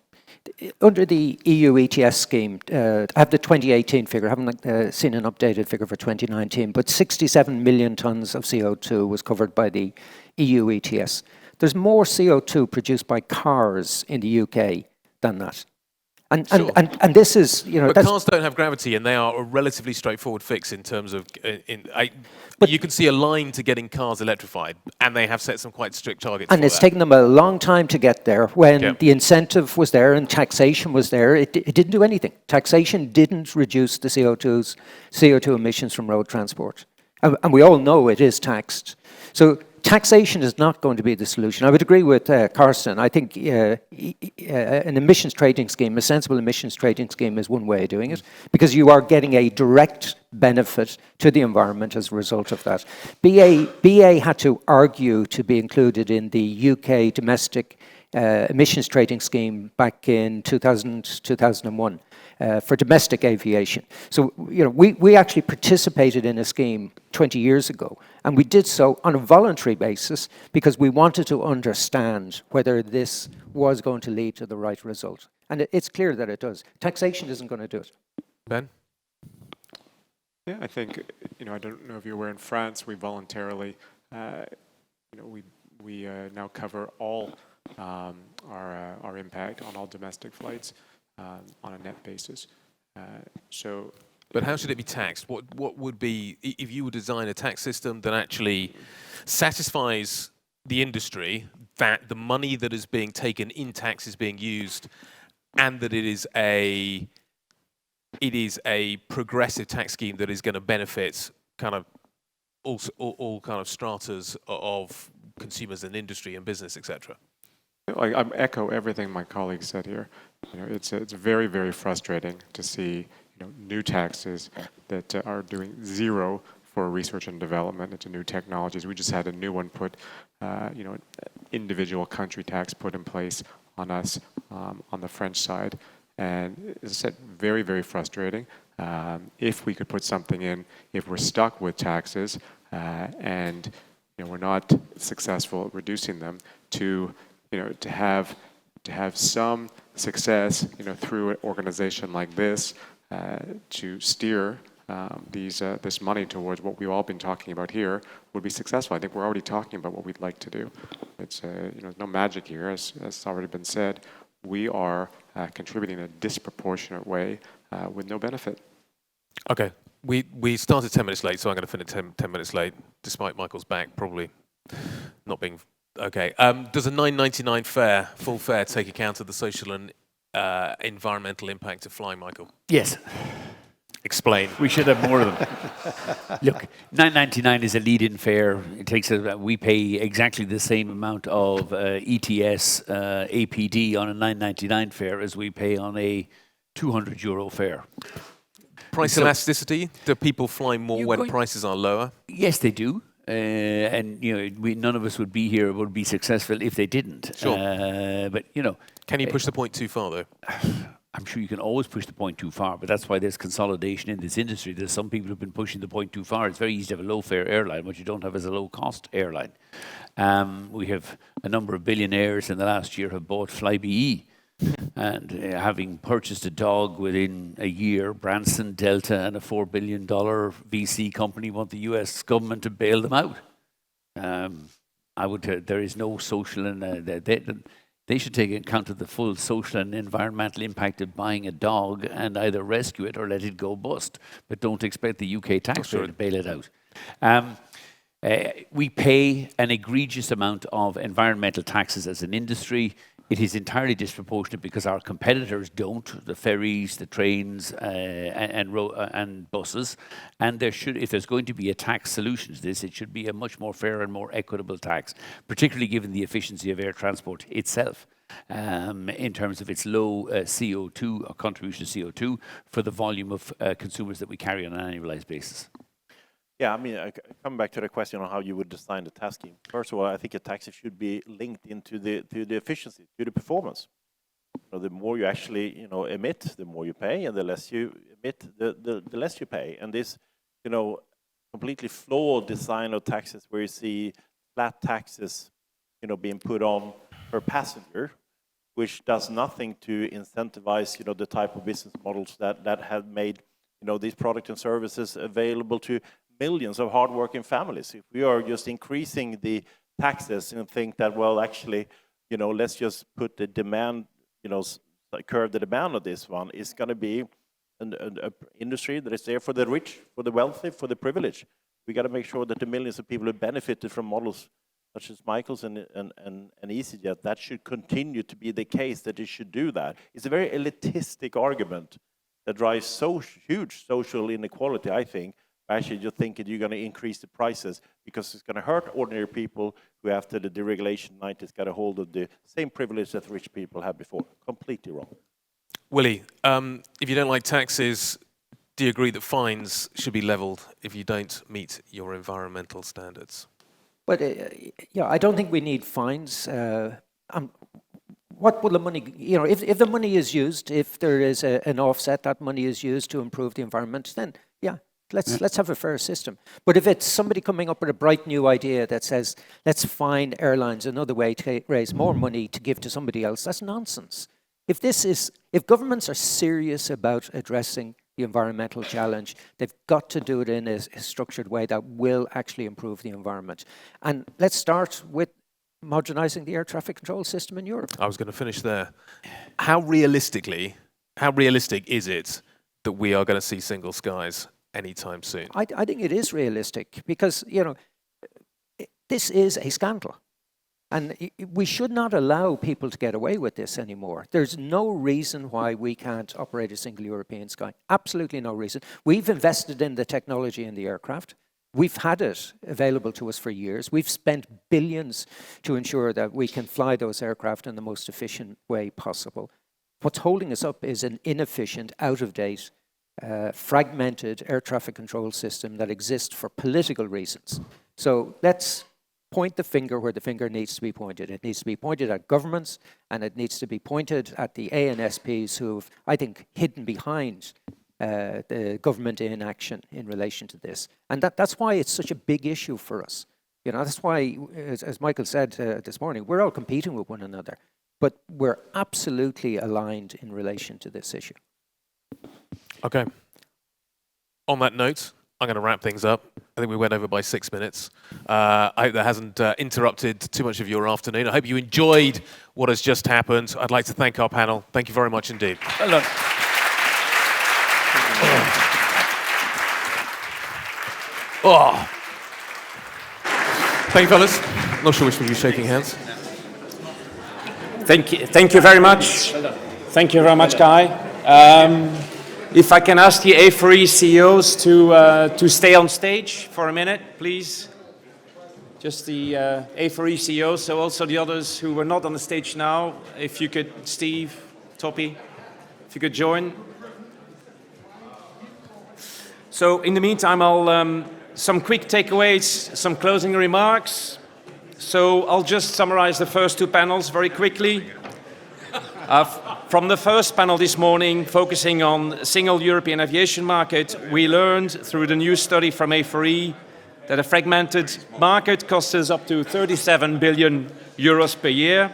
Under the EU ETS scheme, I have the 2018 figure, I haven't seen an updated figure for 2019, but 67 million tonnes of CO2 was covered by the EU ETS. There's more CO2 produced by cars in the UK than that. And this is, you know... But cars don't have gravity, and they are a relatively straightforward fix in terms of... But you can see a line to getting cars electrified, and they have set some quite strict targets and it's taken them a long time to get there. When the incentive was there and taxation was there, it didn't do anything. Taxation didn't reduce the CO2 emissions from road transport. And we all know it is taxed. So taxation is not going to be the solution. I would agree with Carsten. I think an emissions trading scheme, a sensible emissions trading scheme is one way of doing it, because you are getting a direct benefit to the environment as a result of that. BA had to argue to be included in the UK domestic emissions trading scheme back in 2001 for domestic aviation. So, you know, we actually participated in a scheme 20 years ago, and we did so on a voluntary basis because we wanted to understand whether this was going to lead to the right result. And it's clear that it does. Taxation isn't going to do it. Ben? Yeah, I think, you know, I don't know if you're aware, in France, we voluntarily, you know, we now cover all our impact on all domestic flights on a net basis. But how should it be taxed? What would be, if you would design a tax system that actually satisfies the industry that the money that is being taken in tax is being used, and that it is a progressive tax scheme that is going to benefit kind of all kind of stratas of consumers and industry and business, etc. I echo everything my colleague said here. You know, it's very, very frustrating to see, you know, new taxes that are doing zero for research and development into new technologies. We just had a new one put, you know, individual country tax put in place on us on the French side. And as I said, very, very frustrating. If we could put something in, if we're stuck with taxes and, you know, we're not successful at reducing them, to, you know, to have some success, you know, through an organization like this to steer this money towards what we've all been talking about here would be successful. I think we're already talking about what we'd like to do. It's you know, no magic here, as already been said. We are contributing in a disproportionate way with no benefit. Okay, we started 10 minutes late, so I'm going to finish 10 minutes late, despite Michael's back probably not being okay. Does a $9.99 full fare take account of the social and environmental impact of flying, Michael? Yes. Explain. We should have more of them. Look, $9.99 is a lead-in fare. It takes we pay exactly the same amount of ETS, APD on a $9.99 fare as we pay on a €200 fare. Price elasticity? Do people fly more when prices are lower? Yes, they do. And none of us would be here, would be successful if they didn't. Sure. But can you push the point too far, though? I'm sure you can always push the point too far, but that's why there's consolidation in this industry. There's some people who've been pushing the point too far. It's very easy to have a low-fare airline. What you don't have is a low-cost airline. We have a number of billionaires in the last year have bought Flybe, and having purchased a dog within a year, Branson, Delta, and a $4 billion VC company want the U.S. government to bail them out. There is no social, and they should take account of the full social and environmental impact of buying a dog and either rescue it or let it go bust. But don't expect the UK taxpayer to bail it out. We pay an egregious amount of environmental taxes as an industry. It is entirely disproportionate because our competitors don't, the ferries, the trains, and buses. And if there's going to be a tax solution to this, it should be a much more fair and more equitable tax, particularly given the efficiency of air transport itself, in terms of its low CO2 or contribution to CO2 for the volume of consumers that we carry on an annualized basis. Yeah, I mean, come back to the question on how you would design the tax scheme. First of all, I think a tax should be linked into the efficiency, to the performance. So the more you actually, emit, the more you pay, and the less you emit, the less you pay. And this, completely flawed design of taxes, where you see flat taxes, being put on per passenger, which does nothing to incentivize, the type of business models that have made, these products and services available to millions of hardworking families. If we are just increasing the taxes and think that, well, actually, let's just put the demand, curve the demand of this one, is going to be an industry that is there for the rich, for the wealthy, for the privileged. We got to make sure that the millions of people who benefited from models such as Michael's and easyJet, that should continue to be the case, that it should do that. It's a very elitistic argument that drives so huge social inequality, I think. Actually, you're thinking you're going to increase the prices because it's going to hurt ordinary people who, after the deregulation 90s, got a hold of the same privilege that rich people had before. Completely wrong. Willie, if you don't like taxes, do you agree that fines should be levelled if you don't meet your environmental standards? But I don't think we need fines. What will the money, if the money is used, if there is an offset, that money is used to improve the environment, then yeah. Let's have a fair system. But if it's somebody coming up with a bright new idea that says, let's fine airlines another way to raise more money to give to somebody else, that's nonsense. If governments are serious about addressing the environmental challenge, they've got to do it in a structured way that will actually improve the environment. And let's start with modernizing the air traffic control system in Europe. I was going to finish there. How realistic is it that we are going to see single skies anytime soon? I think it is realistic because, this is a scandal. And we should not allow people to get away with this anymore. There's no reason why we can't operate a single European sky. Absolutely no reason. We've invested in the technology in the aircraft. We've had it available to us for years. We've spent billions to ensure that we can fly those aircraft in the most efficient way possible. What's holding us up is an inefficient, out-of-date, fragmented air traffic control system that exists for political reasons. So let's point the finger where the finger needs to be pointed. It needs to be pointed at governments, and it needs to be pointed at the ANSPs who've, I think, hidden behind the government inaction in relation to this. And that's why it's such a big issue for us. That's why, as Michael said this morning, we're all competing with one another, but we're absolutely aligned in relation to this issue. Okay. On that note, I'm going to wrap things up. I think we went over by 6 minutes. I hope that hasn't interrupted too much of your afternoon. I hope you enjoyed what has just happened. I'd like to thank our panel. Thank you very much indeed. Well done. Oh. Thank you, fellas. Not sure which one you're shaking hands. Thank you very much. Thank you very much, Guy. If I can ask the A4E CEOs to stay on stage for a minute, please. Just the A4E CEOs, so also the others who were not on the stage now, if you could, Steve, Toppy, if you could join. So in the meantime, some quick takeaways, some closing remarks. So I'll just summarize the first two panels very quickly. From the first panel this morning, focusing on single European aviation market, we learned through the new study from A4E that a fragmented market costs us up to 37 billion euros per year.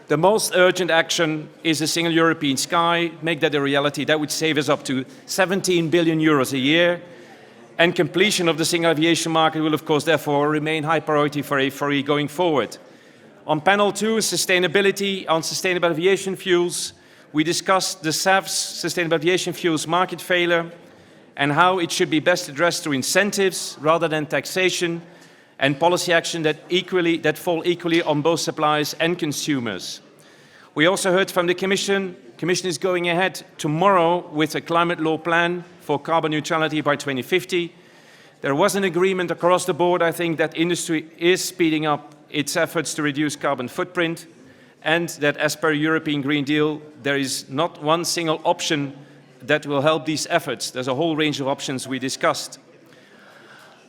The most urgent action is a single European sky, make that a reality. That would save us up to 17 billion euros a year. And completion of the single aviation market will, of course, therefore remain high priority for A4E going forward. On panel 2, sustainability on sustainable aviation fuels, we discussed the SAF's sustainable aviation fuels market failure and how it should be best addressed through incentives rather than taxation and policy action that fall equally on both suppliers and consumers. We also heard from the Commission. The Commission is going ahead tomorrow with a climate law plan for carbon neutrality by 2050. There was an agreement across the board, I think, that industry is speeding up its efforts to reduce carbon footprint, and that as per European Green Deal, there is not one single option that will help these efforts. There's a whole range of options we discussed.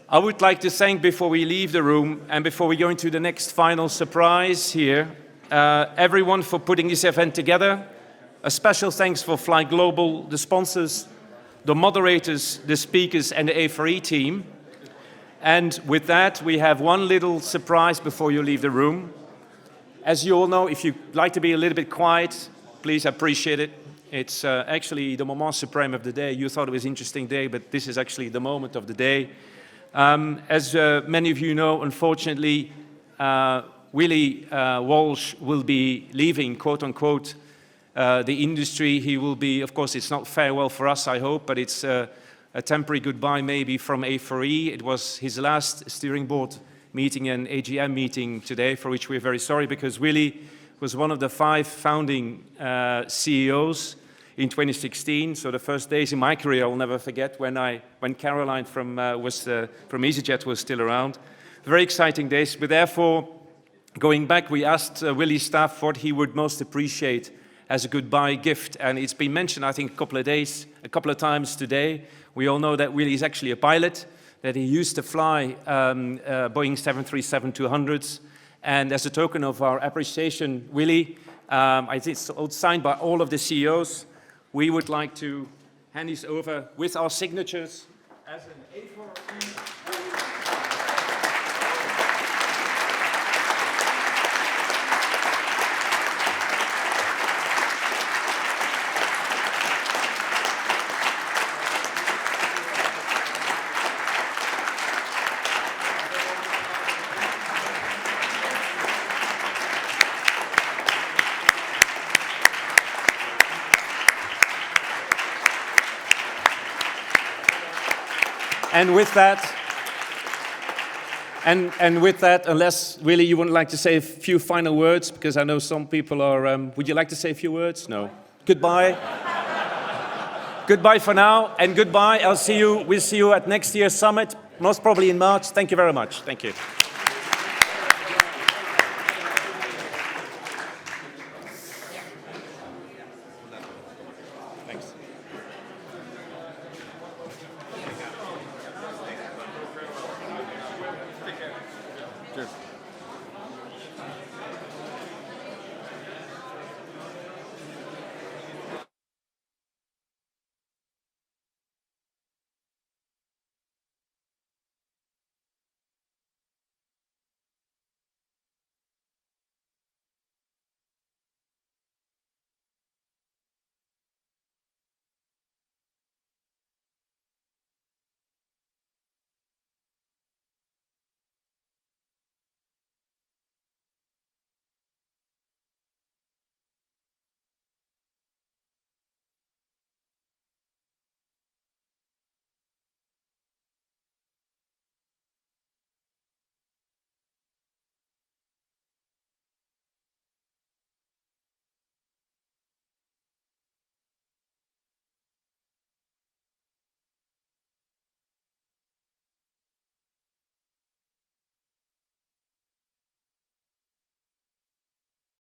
I would like to thank, before we leave the room and before we go into the next final surprise here, everyone for putting this event together. A special thanks for Fly Global, the sponsors, the moderators, the speakers, and the A4E team. And with that, we have one little surprise before you leave the room. As you all know, if you'd like to be a little bit quiet, please appreciate it. It's actually the moment supreme of the day. You thought it was an interesting day, but this is actually the moment of the day. As many of you know, unfortunately, Willie Walsh will be leaving, quote unquote, the industry. He will be, of course, it's not farewell for us, I hope, but it's a temporary goodbye maybe from A4E. It was his last steering board meeting and AGM meeting today, for which we're very sorry, because Willie was one of the 5 founding CEOs in 2016. So the first days in my career I'll never forget when Caroline from easyJet was still around. Very exciting days, but therefore, going back, we asked Willie's staff what he would most appreciate as a goodbye gift, and it's been mentioned, I think, a couple of times today. We all know that Willie is actually a pilot, that he used to fly Boeing 737-200s, and as a token of our appreciation, Willie, I think it's signed by all of the CEOs, we would like to hand this over with our signatures as an A4E. And with that, unless, Willie, you wouldn't like to say a few final words, because I know some people are, would you like to say a few words? No. Goodbye. Goodbye for now, and goodbye. We'll see you at next year's summit, most probably in March. Thank you very much. Thank you.